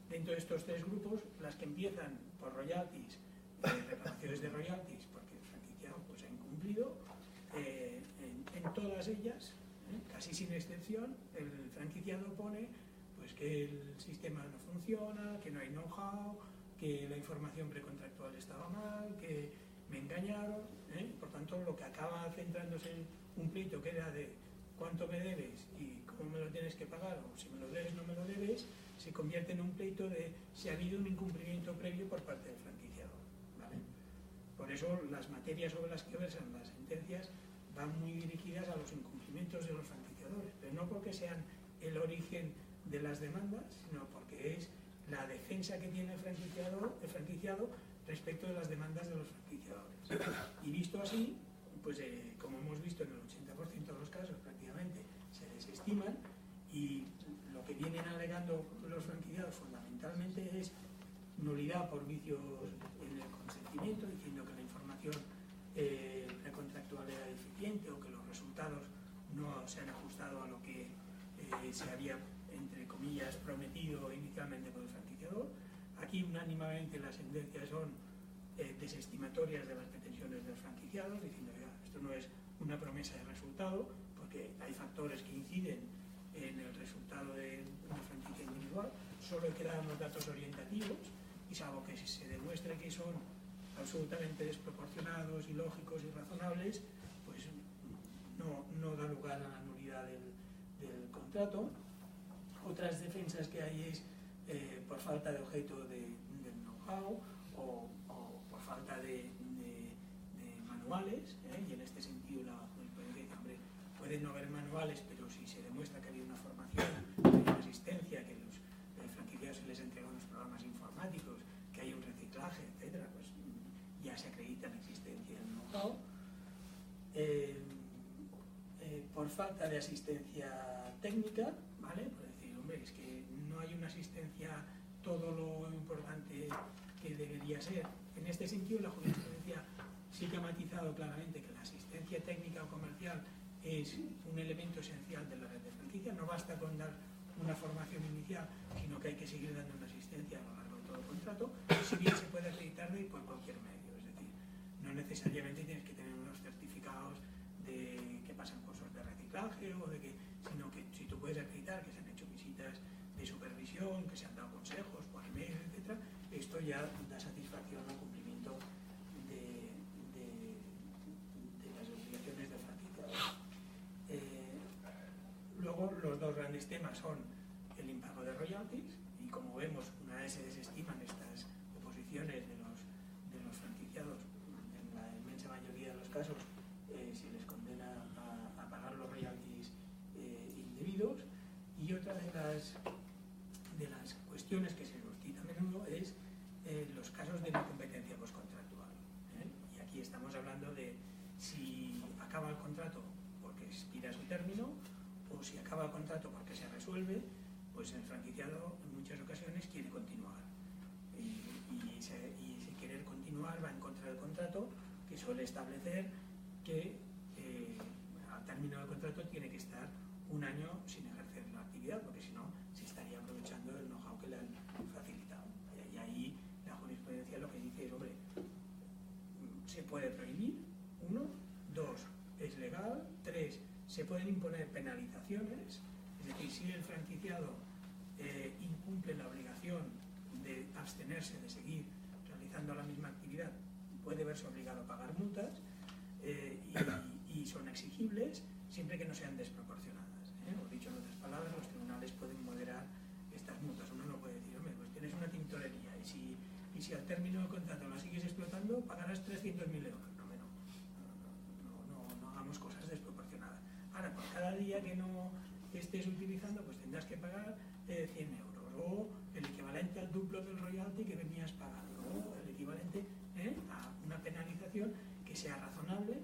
Dentro de estos 3 grupos, las que empiezan por royalties, reclamaciones de royalties, porque el franquiciado pues, ha incumplido, en todas ellas, casi sin excepción, el franquiciado pone pues que el sistema no funciona, que no hay know-how, que la información precontractual estaba mal, que me engañaron, por tanto lo que acaba centrándose en un pleito que era de cuánto me debes y cómo me lo tienes que pagar, o si me lo debes no me lo debes, se convierte en un pleito de si ha habido un incumplimiento previo por parte del franquiciador, ¿vale? Por eso las materias sobre las que versan las sentencias van muy dirigidas a los incumplimientos de los franquiciadores, pero no porque sean el origen de las demandas, sino porque es la defensa que tiene el franquiciado respecto de las demandas de los franquiciadores. Y visto así, pues como hemos visto en el 80% de los casos prácticamente se desestiman, y lo que vienen alegando los franquiciados fundamentalmente es nulidad por vicios en el consentimiento, diciendo que la información precontractual era deficiente o que los resultados no se han ajustado a lo que se había, entre comillas, prometido inicialmente por el franquiciador. Aquí unánimemente las sentencias son desestimatorias de las pretensiones de los franquiciados, diciendo que esto no es una promesa de resultado, porque hay factores que inciden en el resultado de una franquicia individual, solo hay que dar unos datos orientativos, y salvo que se demuestre que son absolutamente desproporcionados, ilógicos y razonables, pues no da lugar a la nulidad del contrato. Otras defensas que hay es por falta de objeto del know-how o por falta de manuales, y en este sentido la jurisprudencia dice, hombre, pueden no haber manuales, pero si se demuestra que había una formación, que hay una asistencia, que los franquiciados se les entregan unos programas informáticos, que hay un reciclaje, etcétera, pues ya se acredita la existencia del know-how. Por falta de asistencia técnica, ¿vale? Por decir, hombre, es que no hay una asistencia todo lo importante que debería ser. En este sentido, la jurisprudencia sí que ha matizado claramente que la asistencia técnica o comercial es un elemento esencial de la red de franquicia. No basta con dar una formación inicial, sino que hay que seguir dando una asistencia a lo largo de todo el contrato, si bien se puede acreditar por cualquier medio. Es decir, no necesariamente tienes que tener unos certificados de que pasan cursos de reciclaje, sino que si tú puedes acreditar que se han hecho visitas de supervisión, que se han dado consejos por email, etcétera, esto ya da satisfacción al cumplimiento de las obligaciones del franquiciador. Luego, los dos grandes temas son el impago de royalties, y como vemos, una vez se desestiman estas oposiciones de los franquiciados, en la inmensa mayoría de los casos se les condena a pagar los royalties indebidos. Y otra de las cuestiones que se suscita a menudo es los casos de no competencia postcontractual. Y aquí estamos hablando de si acaba el contrato porque expira su término, o si acaba el contrato porque se resuelve, pues el franquiciado en muchas ocasiones quiere continuar. Y ese querer continuar va en contra del contrato, que suele establecer que al término del contrato tiene que estar un año sin ejercer la actividad, porque si no se estaría aprovechando el know-how que le han facilitado. Y ahí la jurisprudencia lo que dice es, hombre, se puede prohibir, 1, 2, es legal, 3, se pueden imponer penalizaciones, es decir, si el franquiciado incumple la obligación de abstenerse de seguir realizando la misma actividad, puede verse obligado a pagar multas, y son exigibles siempre que no sean desproporcionadas. O dicho en otras palabras, los tribunales pueden moderar estas multas. Uno no puede decir, hombre, pues tienes una tintorería y si al término del contrato la sigues explotando, pagarás 300.000 euros. No hagamos cosas desproporcionadas. Ahora, por cada día que no estés utilizando, pues tendrás que pagar 100 euros, o el equivalente al duplo del royalty que venías pagando, o el equivalente a una penalización que sea razonable,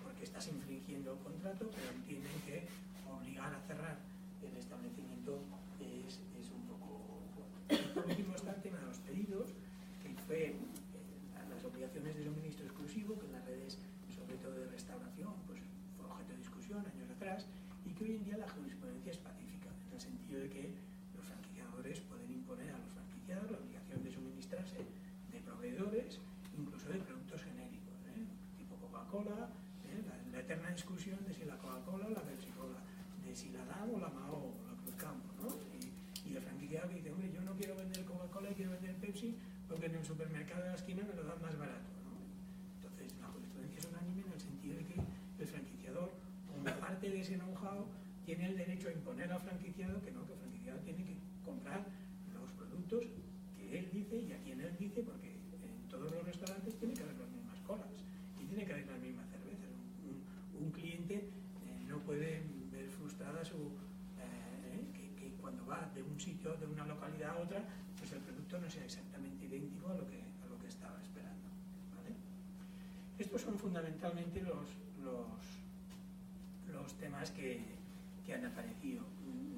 porque estás infringiendo el contrato, pero tienen que obligar a cerrar el establecimiento, es un poco fuerte. Por último está el tema de los pedidos, que fue las obligaciones de suministro exclusivo, que en las redes, sobre todo de restauración, pues fue objeto de discusión años atrás, y que hoy en día la jurisprudencia es pacífica, en el sentido de que los franquiciadores pueden imponer a los franquiciados la obligación de suministrarse de proveedores, incluso de productos genéricos, tipo Coca-Cola, la eterna discusión de si la Coca-Cola o la Pepsi-Cola, de si la DAM o la MAO o la Cruzcampo, ¿no? porque en el supermercado de la esquina me lo dan más barato, ¿no? Entonces, la jurisprudencia es unánime en el sentido de que el franquiciador, como parte de ese know-how, tiene el derecho a imponer al franquiciado que no, que el franquiciado tiene que comprar los productos que él dice y a quien él dice, porque en todos los restaurantes tiene que haber las mismas colas y tiene que haber las mismas cervezas. Un cliente no puede ver frustrada su... que cuando va de un sitio, de una localidad a otra, pues el producto no sea exactamente idéntico a lo que estaba esperando, ¿vale? Estos son fundamentalmente los temas que han aparecido.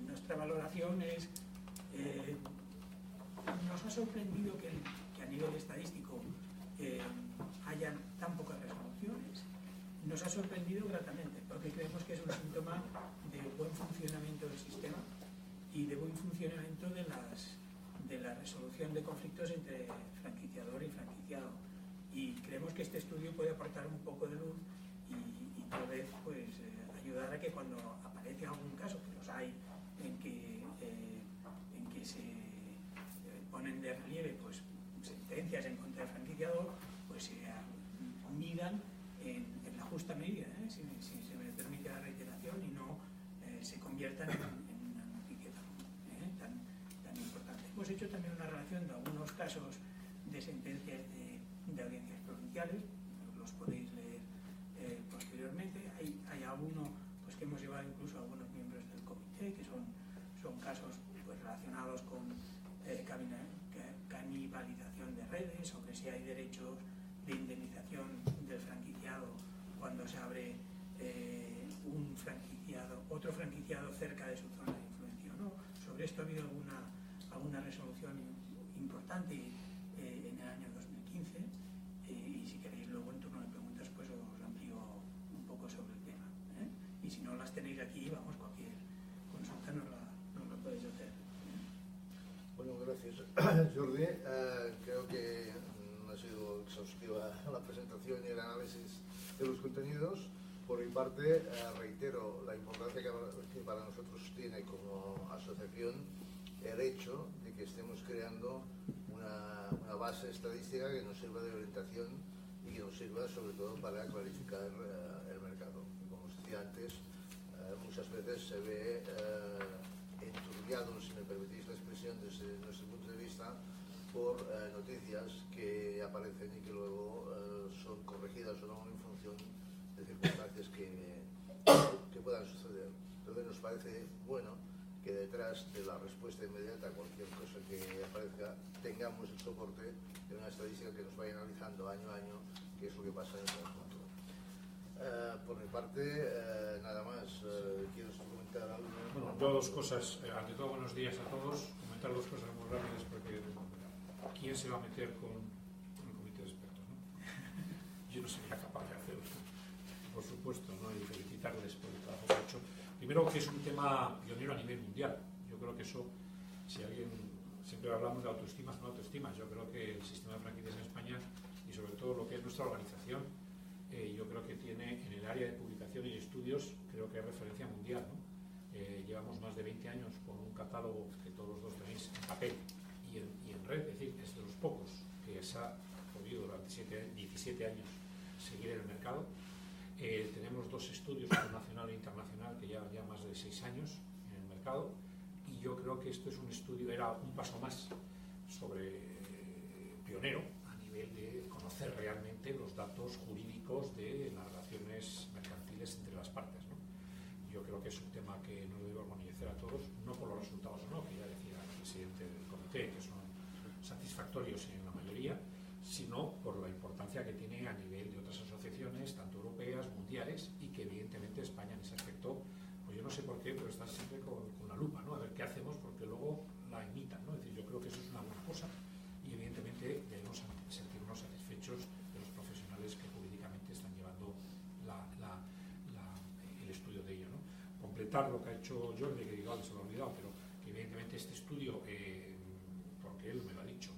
Nuestra valoración es... nos ha sorprendido que a nivel estadístico hayan tan pocas resoluciones. Nos ha sorprendido gratamente, porque creemos que es un síntoma de buen funcionamiento del sistema y de buen funcionamiento de la resolución de conflictos entre franquiciador y franquiciado. Y creemos que este estudio puede aportar un poco de luz y tal vez pues, ayudar a que cuando aparece algún caso, que los hay, en que se ponen de relieve pues, sentencias en contra del franquiciador, pues se midan en la justa medida, si se me permite la reiteración, y no se conviertan en una noticia tan importante. Hemos hecho también una relación de algunos casos de sentencias de audiencias provinciales, los podéis leer posteriormente. Hay alguno pues, que hemos llevado incluso a algunos miembros del comité, que son casos pues, relacionados con canibalización de redes, sobre si hay derechos de indemnización del franquiciado cuando se abre otro franquiciado cerca de su zona de influencia, ¿no? Sobre esto ha habido alguna resolución importante en el año 2015 y si queréis luego en turno de preguntas pues os amplío un poco sobre el tema, ¿eh? Y si no las tenéis aquí, vamos, cualquier consulta nos la podéis hacer. Bueno, gracias Jordi. Creo que ha sido exhaustiva la presentación y el análisis de los contenidos. Por mi parte, reitero la importancia que para nosotros tiene como asociación el hecho de que estemos creando una base estadística que nos sirva de orientación y que nos sirva sobre todo para clarificar el mercado. Como os decía antes, muchas veces se ve enturbiado, si me permitís la expresión, desde nuestro punto de vista, por noticias que aparecen y que luego son corregidas o no en función de circunstancias que puedan suceder. Entonces nos parece bueno que detrás de la respuesta inmediata a cualquier cosa que aparezca tengamos el soporte de una estadística que nos vaya analizando año a año qué es lo que pasa en el conjunto. Por mi parte, nada más. ¿Quieres comentar algo? Bueno, yo dos cosas. Ante todo, buenos días a todos. Comentar dos cosas muy rápidas porque ¿quién se va a meter con el comité de expertos, ¿no? Yo no sería capaz de hacerlo, por supuesto, ¿no? Y felicitarles por el trabajo que han hecho. Primero, que es un tema pionero a nivel mundial. Yo creo que eso, si alguien, siempre hablamos de autoestimas, no autoestimas. Yo creo que el sistema de franquicias en España y sobre todo lo que es nuestra organización, yo creo que tiene en el área de publicación y estudios, creo que hay referencia mundial, ¿no? Llevamos más de 20 años con un catálogo que todos los dos tenéis en papel y en red, es decir, es de los pocos que se ha podido durante 17 años seguir en el mercado. Tenemos dos estudios, uno nacional e internacional, que ya más de 6 años en el mercado, y yo creo que esto es un estudio, era un paso más sobre pionero a nivel de conocer realmente los datos jurídicos de las relaciones mercantiles entre las partes, ¿no? Yo creo que es un tema que nos debe orgullecer a todos, no por los resultados o no, que ya decía el presidente del comité, que son satisfactorios en la mayoría, sino por la importancia que tiene a nivel de otras asociaciones, tanto europeas, mundiales, y que evidentemente España en ese aspecto, pues yo no sé por qué, pero está siempre con la lupa, ¿no? A ver qué hacemos, porque luego la imitan, ¿no? Es decir, yo creo que eso es una buena cosa y evidentemente debemos sentirnos satisfechos de los profesionales que jurídicamente están llevando el estudio de ello, ¿no? Completar lo que ha hecho Jordi, que igual se lo ha olvidado, pero que evidentemente este estudio, porque él me lo ha dicho,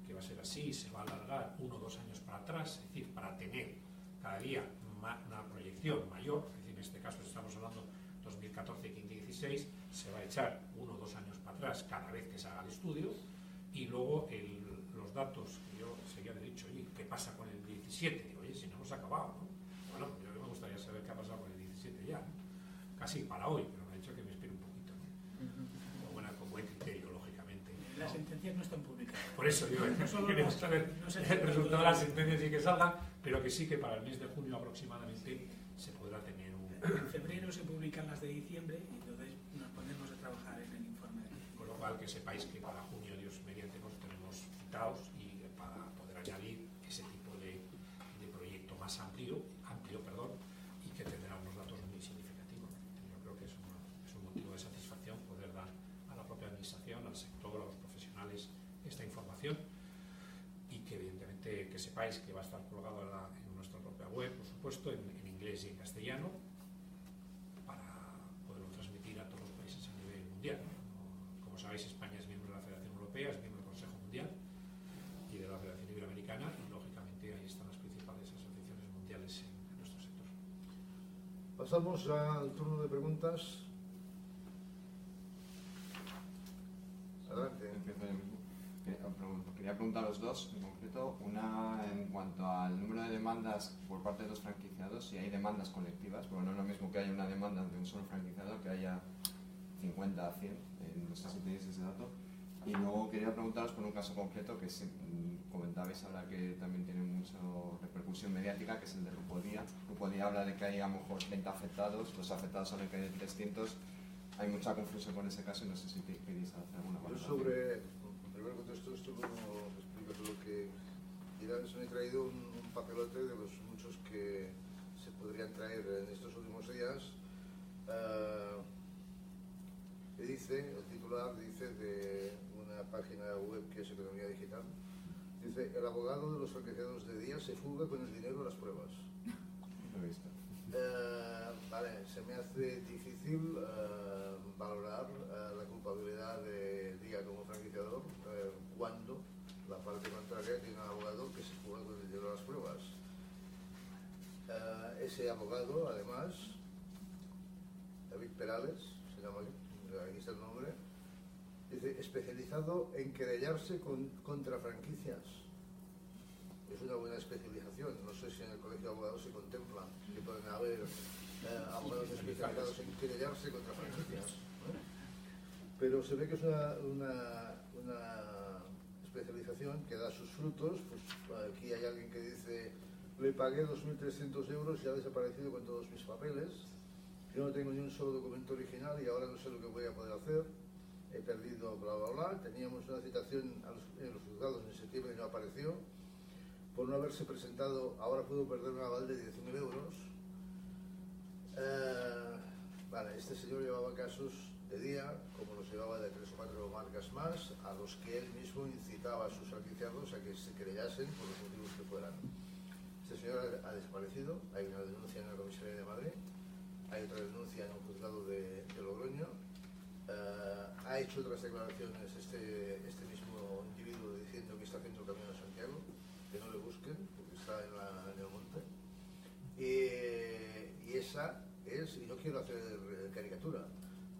que va a ser así, se va a alargar 1 o 2 años para atrás, es decir, para tener cada día una proyección mayor, es decir, en este caso estamos hablando 2014, 15, 16, se va a echar 1 o 2 años para atrás cada vez que se haga el estudio, y luego los los datos, que yo seguía de dicho, oye, ¿qué pasa con el 17? Oye, si no hemos acabado, ¿no? Bueno, yo me gustaría saber qué ha pasado con el 17 ya, ¿no? Casi para hoy, pero me ha dicho que me espere un poquito, ¿no? Con buen criterio, lógicamente. Las sentencias no están publicadas. Por eso digo, queremos saber el resultado de las sentencias y que salgan, pero que sí que para el mes de junio aproximadamente se podrá tener un... En febrero se publican las de diciembre y entonces nos ponemos a trabajar en el informe. Con lo cual que sepáis que para junio, Dios mediante, nos tenemos citados y para poder añadir ese tipo de proyecto más amplio, y que tendrá unos datos muy significativos. Yo creo que es un motivo de satisfacción poder dar a la propia administración, al sector, a los profesionales esta información, y que evidentemente que sepáis que va a estar colgado en nuestra propia web, por supuesto, en inglés y en castellano, para poderlo transmitir a todos los países a nivel mundial. Como sabéis, España es miembro de la Federación Europea, es miembro del Consejo Mundial y de la Federación Iberoamericana, y lógicamente ahí están las principales asociaciones mundiales en nuestro sector. Pasamos al turno de preguntas. Adelante. Empiezo yo mismo. Quería preguntaros dos en concreto. Una en cuanto al número de demandas por parte de los franquiciados, si hay demandas colectivas, porque no es lo mismo que haya una demanda de un solo franquiciado que haya 50 a 100, no sé si tenéis ese dato. Y luego quería preguntaros por un caso concreto que comentabais ahora que también tiene mucha repercusión mediática, que es el de Grupo Día. Grupo Día habla de que hay a lo mejor 30 afectados, los afectados son que hay 300. Hay mucha confusión con ese caso y no sé si queréis hacer alguna Yo valoración. primero contesto esto, luego explico lo que dirán. Me he traído un papelote de los muchos que se podrían traer en estos últimos días. El titular dice de una página web que es Economía Digital, dice: el abogado de los franquiciados de Día se fuga con el dinero de las pruebas. Lo he visto. Vale, se me hace difícil valorar la culpabilidad de Día como franquiciador cuando la parte contraria tiene un abogado que se fuga con el dinero de las pruebas. Ese abogado, además, David Perales, se llama aquí está el nombre, dice: especializado en querellarse contra franquicias. Es una buena especialización. No sé si en el colegio de abogados se contempla que pueden haber abogados especializados en querellarse contra franquicias, ¿no? Pero se ve que es una especialización que da sus frutos. Pues aquí hay alguien que dice: le pagué 2.300 euros y ha desaparecido con todos mis papeles. Yo no tengo ni un solo documento original y ahora no sé lo que voy a poder hacer. He perdido bla bla bla. Teníamos una citación en los juzgados en septiembre y no apareció. Por no haberse presentado, ahora puedo perder un aval de 10.000 euros. Vale, este señor llevaba casos de Día, como los llevaba de 3 o 4 marcas más, a los que él mismo incitaba a sus franquiciados a que se querellasen por los motivos que fueran. Este señor ha desaparecido. Hay una denuncia en la comisaría de Madrid, hay otra denuncia en un juzgado de Logroño. Ha hecho otras declaraciones este mismo individuo diciendo que está haciendo el Camino de Santiago, que no le busquen porque está en el monte. Y esa es, y no quiero hacer caricatura,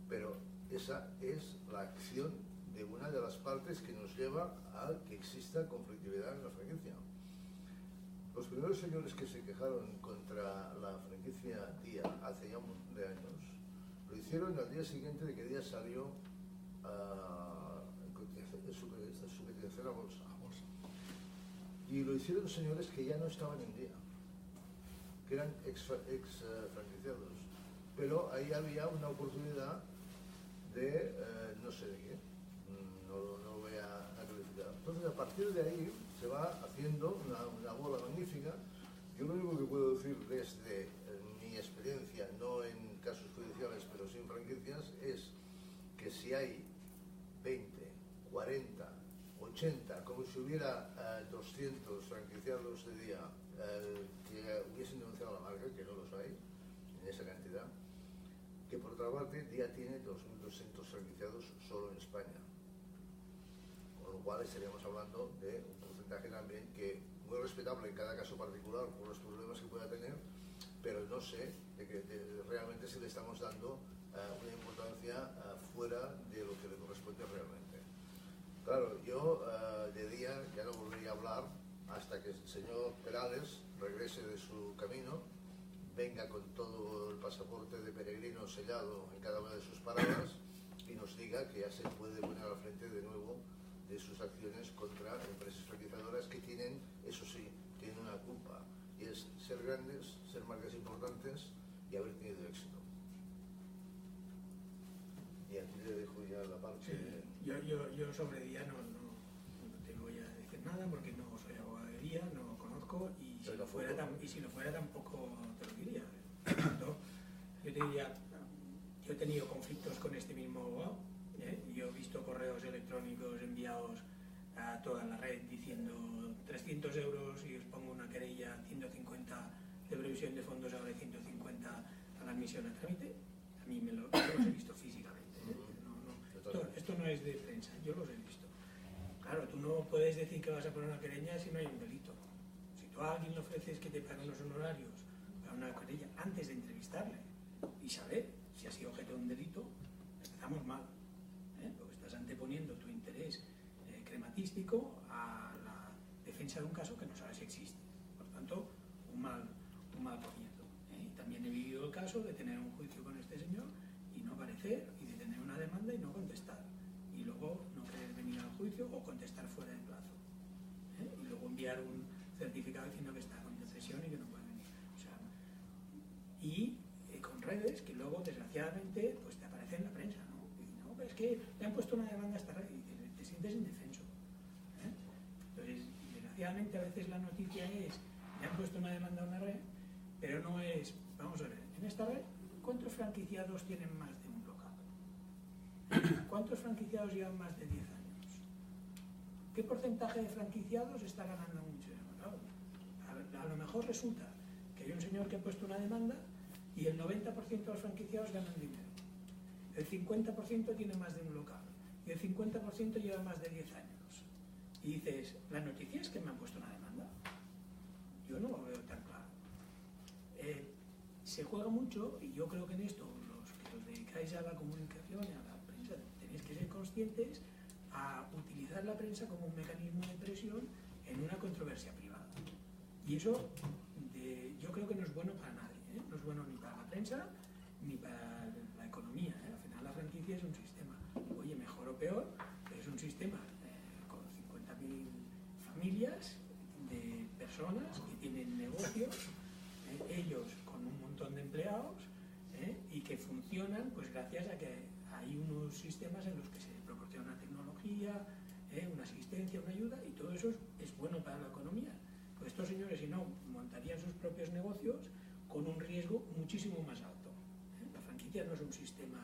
pero esa es la acción de una de las partes que nos lleva a que exista conflictividad en la franquicia. Los primeros señores que se quejaron contra la franquicia Día hace ya un montón de años, lo hicieron al día siguiente de que Día salió su cotización a bolsa. Y lo hicieron señores que ya no estaban en Día, que eran ex franquiciados. Pero ahí había una oportunidad de no sé de qué, no voy a calificar. Entonces, a partir de ahí se va haciendo una bola magnífica. Yo lo único que puedo decir desde mi experiencia, no en casos judiciales, pero sí en franquicias, es que si hay 20, 40, 80, como si hubiera 200 franquiciados de Día que hubiesen denunciado la marca, que no los hay en esa cantidad, que por otra parte Día tiene 2.200 franquiciados solo en España, con lo cual estaríamos hablando de un porcentaje también que muy respetable en cada caso particular por los problemas que pueda tener, pero no sé realmente si le estamos dando una importancia fuera de lo que le corresponde realmente. Claro, yo diría, ya no volvería a hablar hasta que el señor Perales regrese de su camino, venga con todo el pasaporte de peregrino sellado en cada una de sus paradas y nos diga que ya se puede poner al frente de nuevo de sus acciones contra empresas franquiciadoras que tienen, eso sí, tienen una culpa, y es ser grandes, ser marcas importantes y haber tenido éxito. Y aquí le dejo ya la parte. Yo sobre día no te voy a decir nada porque no soy abogado de día, no lo conozco y si lo fuera tampoco te lo diría. Por tanto, yo te diría, yo he tenido conflictos con este mismo abogado, yo he visto correos electrónicos enviados a toda la red diciendo 300 euros y os pongo una querella, 150 de previsión de fondos, ahora 150 a la admisión a trámite. A mí yo los he visto físicamente. Esto no es de prensa, yo los he visto. Claro, tú no puedes decir que vas a poner una querella si no hay un delito. Si tú a alguien le ofreces que te pague unos honorarios para una querella antes de entrevistarle y saber si ha sido objeto de un delito, empezamos mal. Porque estás anteponiendo tu interés crematístico a la defensa de un caso que no sabes si existe. Por tanto, un mal comienzo. Y también he vivido el caso de tener un juicio con este señor y no aparecer, y de tener una demanda y no contestar, y luego no querer venir al juicio o contestar fuera de plazo, y luego enviar un certificado diciendo que está con concesión y que no puede venir. O sea, y con redes que luego desgraciadamente pues te aparece en la prensa, ¿no? Y no, pero es que le han puesto una demanda a esta red y te sientes indefenso. Entonces, desgraciadamente a veces la noticia es le han puesto una demanda a una red, pero no es, vamos a ver, en esta red ¿cuántos franquiciados tienen más de un local? ¿Cuántos franquiciados llevan más de 10 años? ¿Qué porcentaje de franquiciados está ganando mucho? A lo mejor resulta que hay un señor que ha puesto una demanda y el 90% de los franquiciados ganan dinero. El 50% tiene más de un local y el 50% lleva más de 10 años. Y dices, ¿la noticia es que me han puesto una demanda? Yo no lo veo tan claro. Se juega mucho, y yo creo que en esto los que os dedicáis a la comunicación y a la prensa tenéis que ser conscientes a utilizar la prensa como un mecanismo de presión en una controversia privada. Y eso yo creo que no es bueno para nadie, no es bueno ni para la prensa ni para la economía. Al final la franquicia es un sistema, oye, mejor o peor, pero es un sistema con 50.000 familias de personas que tienen negocios, ellos con un montón de empleados, y que funcionan pues gracias a que hay unos sistemas en los que se proporciona una tecnología, una asistencia, una ayuda, y todo eso es bueno para la economía. Pues estos señores, si no, montarían sus propios negocios con un riesgo muchísimo más alto. La franquicia no es un sistema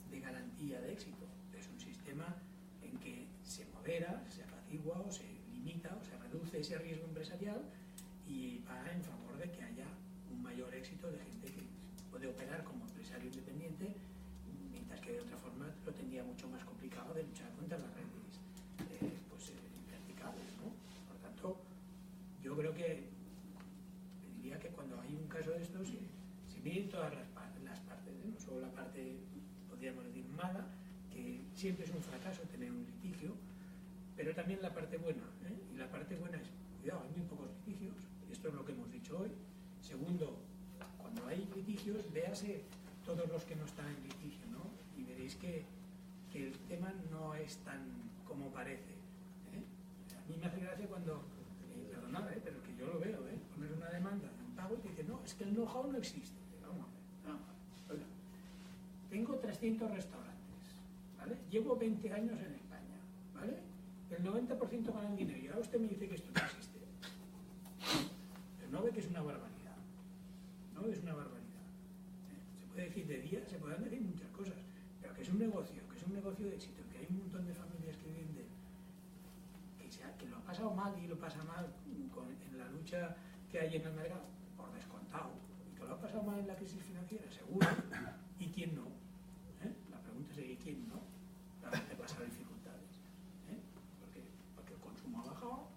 de garantía de éxito, es un sistema en que se modera, se apacigua o se limita o se reduce ese riesgo empresarial y va en favor de que haya un mayor éxito de gente que puede operar como empresario independiente, mientras que de otra forma lo tendría mucho más complicado de luchar contra las redes verticales, ¿no? Por tanto, yo creo que diría que cuando hay un caso de estos se miden todas las partes, no solo la parte, podríamos decir, mala, que siempre es un fracaso tener un litigio, pero también la parte buena, y la parte buena es, cuidado, hay muy pocos litigios, esto es lo que hemos dicho hoy. Segundo, cuando hay litigios, véase todos los que no están en litigio, ¿no? Y veréis que el tema no es tan como parece. A mí me hace gracia cuando, perdonad, pero que yo lo veo, poner una demanda de un pago y te dicen, no, es que el know-how no existe. Vamos a ver, oiga, tengo 300 restaurantes, ¿vale? Llevo 20 años en España, ¿vale? El 90% ganan dinero y ahora usted me dice que esto no existe. Pero no ve que es una barbaridad. No es una barbaridad. Se puede decir de día, se pueden decir muchas cosas, pero que es un negocio de éxito, que hay un montón de familias que viven de él, que lo ha pasado mal y lo pasa mal en la lucha que hay en el mercado, por descontado, y que lo ha pasado mal en la crisis financiera, seguro, y quién no. La pregunta es quién no, para que pasa dificultades, porque el consumo ha bajado,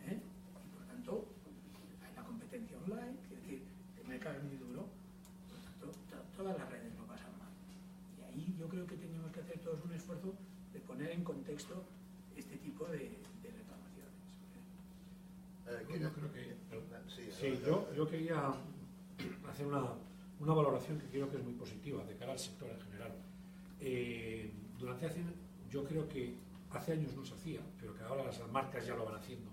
y por tanto hay la competencia online, es decir, el mercado es muy duro, por tanto todas las redes lo pasan mal. Y ahí yo creo que tenemos que hacer todos un esfuerzo de poner en contexto este tipo Sí, yo quería hacer una valoración que creo que es muy positiva de cara al sector en general. Yo creo que hace años no se hacía, pero que ahora las marcas ya lo van haciendo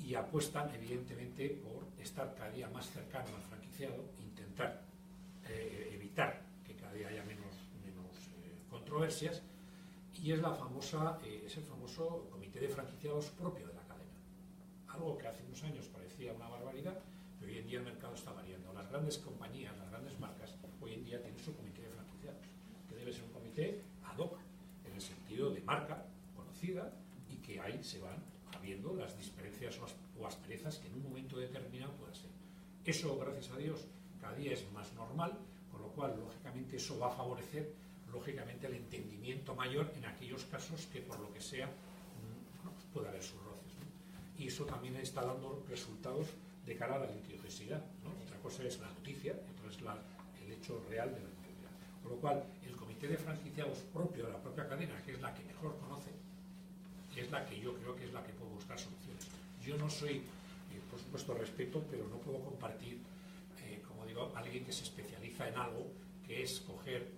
y apuestan evidentemente por estar cada día más cercano al franquiciado, intentar evitar que cada día haya menos controversias, y es el famoso comité de franquiciados propio de la cadena. Algo que hace unos años parecía una barbaridad, pero hoy en día el mercado está variando. Las grandes compañías, las grandes marcas, hoy en día tienen su comité de franquiciados, que debe ser un comité ad hoc, en el sentido de marca conocida, y que ahí se van habiendo las diferencias o asperezas que en un momento determinado pueda ser. Eso, gracias a Dios, cada día es más normal, con lo cual, lógicamente, eso va a favorecer, lógicamente, el entendimiento mayor en aquellos casos que, por lo que sea, pues puede haber sus roces, ¿no? Y eso también está dando resultados de cara a la litigiosidad, ¿no? Otra cosa es la noticia, otra es el hecho real de la litigiosidad. Con lo cual, el comité de franquiciados propio de la propia cadena, que es la que mejor conoce, es la que yo creo que es la que puede buscar soluciones. Yo no soy, por supuesto, respeto, pero no puedo compartir, como digo, alguien que se especializa en algo, que es coger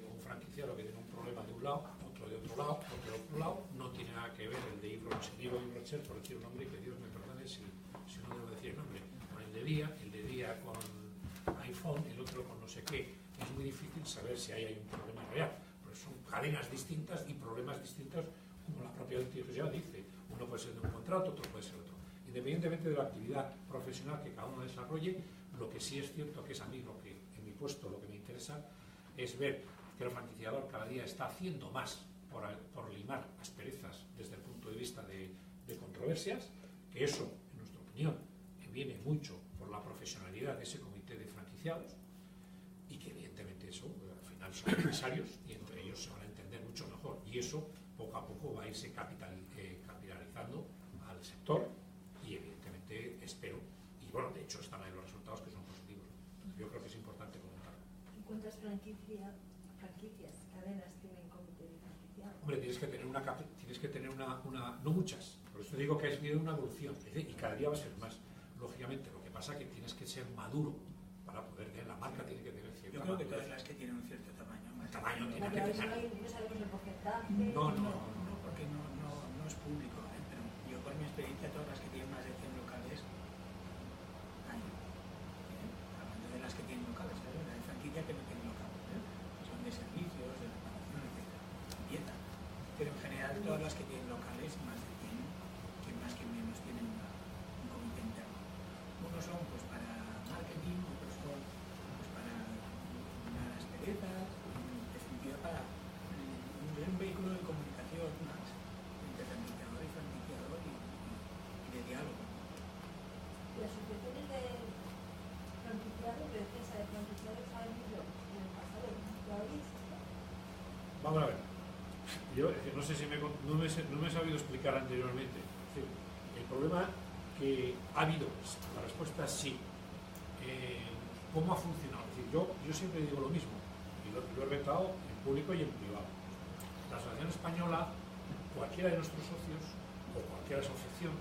un franquiciado que tiene un problema de un lado, otro de otro lado, otro de otro lado. No tiene nada que ver el de Yves Rocher, por decir un nombre, que Dios me perdone si no debo decir el nombre, con el de día con iPhone, el otro con no sé qué. Es muy difícil saber si hay un problema real, porque son cadenas distintas y problemas distintos, como la propia litigiosidad dice. Uno puede ser de un contrato, otro puede ser otro. Independientemente de la actividad profesional que cada uno desarrolle, lo que sí es cierto que es a mí en mi puesto lo que me interesa es ver que el franquiciador cada día está haciendo más por limar asperezas desde el punto de vista de controversias, que eso, en nuestra opinión, viene mucho por la profesionalidad de ese comité de franquiciados, y que evidentemente eso, al final son empresarios y entre ellos se van a entender mucho mejor, y eso poco a poco va a irse capitalizando al sector, y evidentemente espero, y bueno, de hecho están ahí los resultados que son positivos. Yo creo que es importante comentarlo. ¿Y cuántas franquicias, cadenas tienen comité de franquiciados? Hombre, tienes que tener una, no muchas, por eso digo que ha habido una evolución, y cada día va a ser más. Lógicamente, lo que pasa es que tienes que ser maduro para poder tener, la marca tiene que tener cierta madurez. Yo creo que todas las que tienen un cierto tamaño. El tamaño tiene que tener. ¿No sabemos el porcentaje? No, porque no es público, pero yo por mi experiencia, todas las que tienen más de 100 locales, hay. Hablando de las que tienen locales, ¿sabes? La de franquicia que no tienen locales, son de servicios, de reparación, etc. Empieza. Pero en general, todas las que tienen locales, más de 100, que más que menos tienen un comité interno. Unos son pues para marketing, otros son pues para limar asperezas, en definitiva para un vehículo de comunicación más entre franquiciador y franquiciador y de diálogo. ¿Y las asociaciones de franquiciados, de defensa de franquiciados, han ido en el pasado? ¿Todavía existe? Vamos a ver. Yo no sé si no me he sabido explicar anteriormente. Es decir, el problema que ha habido, la respuesta es sí. ¿Cómo ha funcionado? Es decir, yo siempre digo lo mismo, y lo he retado en público y en privado. La Asociación Española, cualquiera de nuestros socios o cualquier asociación,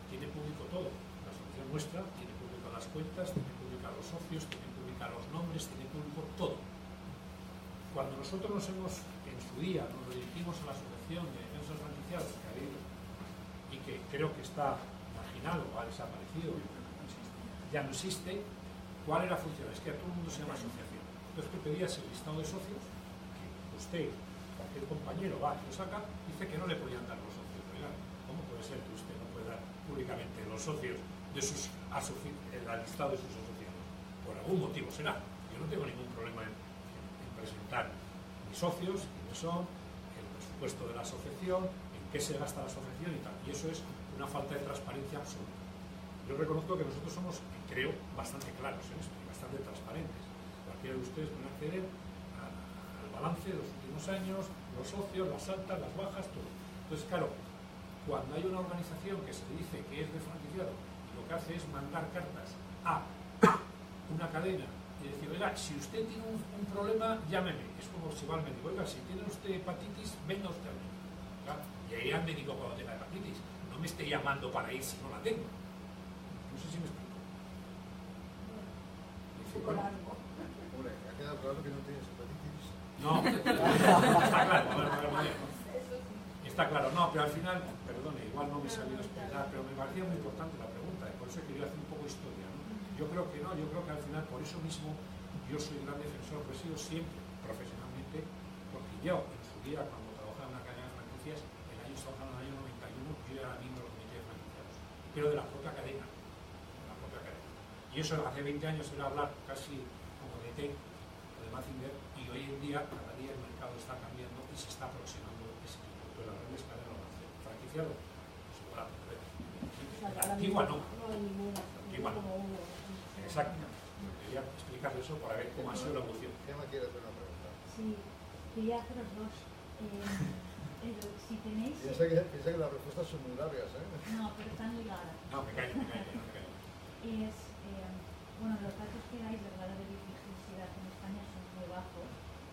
tiene público todo. La asociación nuestra tiene público las cuentas, tiene público los socios, tiene público los nombres, tiene público todo. Cuando nosotros en su día nos dirigimos a la Asociación de Defensores Franquiciados, que ha habido y que creo que está marginal o ha desaparecido, ya no existe, ¿cuál era la función? Es que a todo el mundo se llama asociación. Entonces tú pedías el listado de socios, que usted, cualquier compañero va y lo saca, dice que no le podían dar los socios. Oiga, ¿cómo puede ser que usted no pueda dar públicamente los socios de el listado de sus asociados? Por algún motivo será. Yo no tengo ningún problema en presentar mis socios, quiénes son, el presupuesto de la asociación, en qué se gasta la asociación y tal. Y eso es una falta de transparencia absoluta. Yo reconozco que nosotros somos, creo, bastante claros en esto y bastante transparentes. Cualquiera de ustedes puede acceder al balance de los últimos años, los socios, las altas, las bajas, todo. Entonces, claro, cuando hay una organización que se dice que es de franquiciado y lo que hace es mandar cartas a una cadena y decir, oiga, si usted tiene un problema, llámeme. Es como si va al médico, oiga, si tiene usted hepatitis, venga usted al médico. ¿Claro? Y ahí al médico cuando tenga hepatitis. No me esté llamando para ir si no la tengo. No sé si me explico. poco largo. Hombre, ha quedado claro que no tienes hepatitis. No, está claro, Eso sí. está claro, no, pero al final, perdone, igual no me he sabido explicar, pero me parecía muy importante la pregunta, y por eso quería hacer un poco de historia, ¿no? Yo creo que no, yo creo que al final, por eso mismo, yo soy gran defensor, pero he sido siempre profesionalmente, porque yo, en su día, cuando trabajaba en una cadena de franquicias, estamos hablando del año 91, yo era miembro del comité de franquiciados, pero de la propia cadena, y eso hace 20 años era hablar casi como de TEC o de Mazinger, y hoy en día, cada día el mercado está cambiando y se está aproximando ese tipo, pero las grandes cadenas lo hacen. Franquiciado, pues igual, antigua no. No hay ninguna. Antigua no. Como uno. Exacto. Quería explicarle eso para ver cómo ha sido la evolución. Gemma quiere hacer una pregunta. Sí, quería haceros dos. Si tenéis... Piensa que las respuestas son muy largas, ¿eh? No, pero están ligadas. No, me callo. Es, bueno, los datos que dais del grado de litigiosidad en España son muy bajos.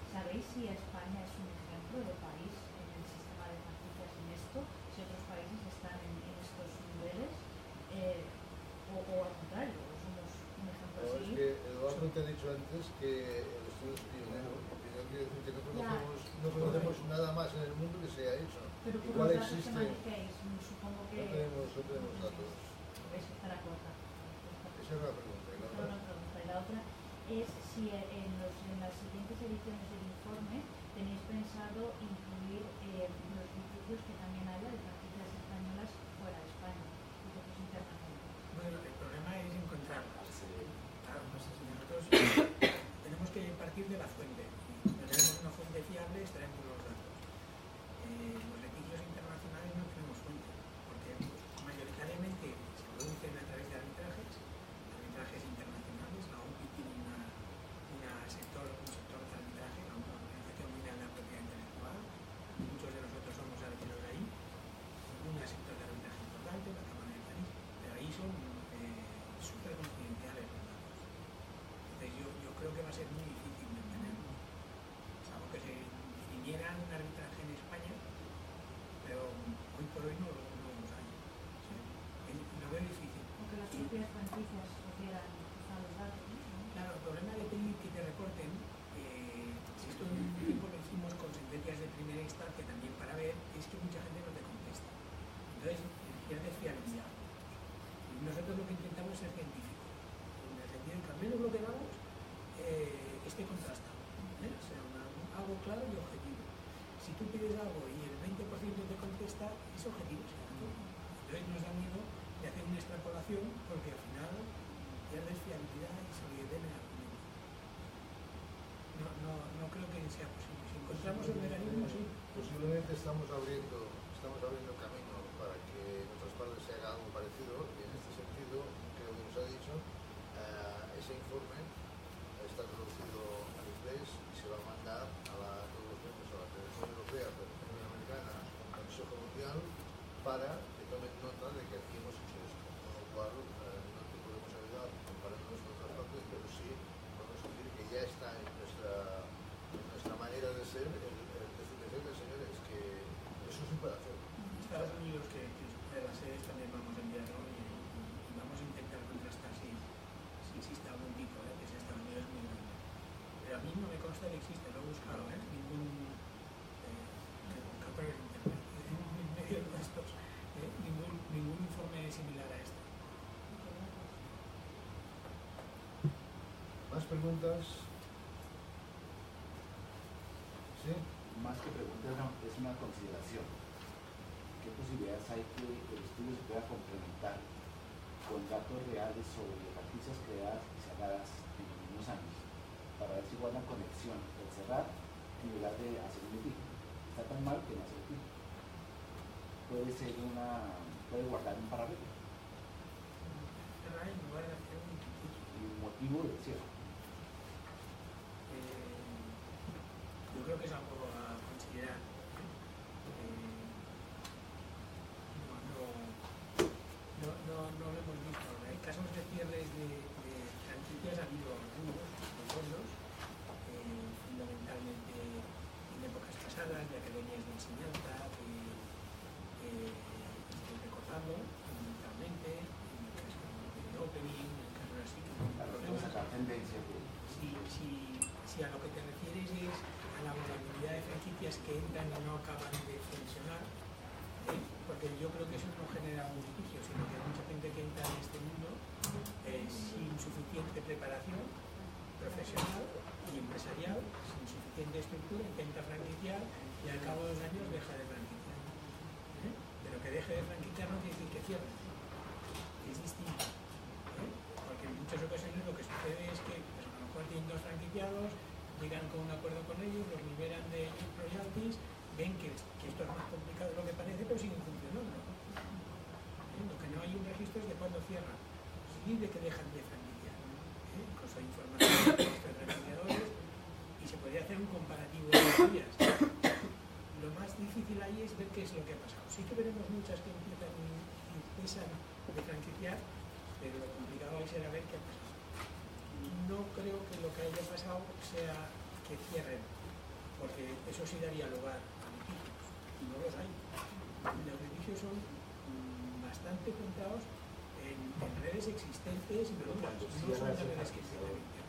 ¿Sabéis si España es un ejemplo de país en el sistema de franquicias en esto? Si otros países están en estos niveles, o al contrario, somos un ejemplo a Es seguir. que Eduardo te ha dicho antes que el estudio es pionero. Pionero quiere decir que no conocemos nada más en el mundo que se haya hecho. Pero por Igual los datos existe. que manejáis, supongo que... No tenemos datos. Eso estará corta. Esa era la pregunta. ¿Y la Esa otra? es una pregunta. Y la otra es si en las siguientes ediciones del informe tenéis pensado incluir los litigios que también haya de franquicias españolas fuera de España, litigios internacionales. Bueno, el problema es encontrarlas. Claro, pues nosotros tenemos que partir de la fuente. Si tenemos una fuente fiable, extraemos los datos. Los litigios internacionales no tenemos fuente, porque mayoritariamente se producen a través de arbitrajes internacionales. La OMPI tiene un sector de arbitraje, una organización mundial de la propiedad intelectual. Muchos de nosotros somos árbitros de ahí. Un sector de arbitraje importante, la Cámara de París, pero ahí son súper confidenciales los datos. Entonces yo creo que va a ser muy difícil mantenerlos. Salvo que se definiera un arbitraje en España, pero hoy por hoy no los hay. Sí. Lo veo difícil. Aunque las propias franquicias supieran quizá los datos, ¿no? Claro, el problema de pedir que te reporten, si esto en un tiempo lo hicimos con sentencias de primera instancia también para ver, es que mucha gente no te contesta. Entonces pierdes fiabilidad. Y nosotros lo que intentamos es ser científicos, en el sentido de que al menos lo que hagamos esté contrastado, sea algo claro y objetivo. Si tú pides algo y el 20% te contesta, es objetivo. Entonces nos da miedo de hacer una extrapolación porque al final pierdes fiabilidad y solidez en el argumento. No creo que sea posible. Si encontramos el mecanismo, sí. Posiblemente estamos abriendo camino para que en otras partes se haga algo parecido, y en este sentido, creo que nos ha dicho, ese informe está traducido al inglés y se va a mandar a todos los miembros de la Federación Europea, a la Federación Americana, al Consejo Mundial, para que tomen nota de que aquí hemos hecho esto. Con lo cual, no te podemos ayudar comparándonos con otras partes, pero sí podemos decir que ya está en nuestra manera de ser decirles, señores, que eso se puede hacer. Estados Unidos, que de las sedes también vamos a enviar hoy y vamos a intentar contrastar si existe algún tipo, que sea Estados Unidos muy grande. Pero a mí no me consta que existe, lo he buscado, ningún Caper Internet, ningún medio de estos, ningún informe similar a este. ¿Más preguntas? ¿Sí? Más que pregunta, es una consideración. ¿Qué posibilidades hay que el estudio se pueda complementar con datos reales sobre franquicias creadas y cerradas en los últimos años, para ver si igual la conexión del cerrar en lugar de hacer un litigio? Está tan mal que no hace litigio. Puede guardar un paralelo Cerrar en lugar de hacer un litigio. y un motivo del cierre. Yo creo que es algo a considerar. No lo hemos visto. Hay casos de cierres de franquicias, ha habido algunos de fondos, fundamentalmente en épocas pasadas, de academias de enseñanza, estoy recordando fundamentalmente, en el caso de Opening, en el caso de así, que Claro, sacarse tendencia que... Si a lo que te refieres es a la vulnerabilidad de franquicias que entran y no acaban de funcionar, porque yo creo que eso no genera un litigio, sino que hay mucha gente que entra en este mundo sin suficiente preparación profesional y empresarial, sin suficiente estructura, intenta franquiciar y al cabo de 2 años deja de franquiciar. Pero que deje de franquiciar no quiere decir que cierre, es distinto. Porque en muchas ocasiones lo que sucede es que pues, a lo mejor tienen 2 franquiciados, llegan con un acuerdo con ellos, los liberan de royalties, ven que esto es más complicado de lo que parece, pero siguen funcionando. Lo que no hay un registro es de cuándo cierran y de que dejan de franquiciar. Incluso hay información de estos franquiciadores y se podría hacer un comparativo de los días. Lo más difícil ahí es ver qué es lo que ha pasado. Sí que veremos muchas que empiezan y cesan de franquiciar, pero lo complicado ahí será ver qué ha pasado. No creo que lo que haya pasado sea que cierren, porque eso sí daría lugar a litigios, y no los hay. Los litigios son bastante contados en redes existentes y no son de redes que existen.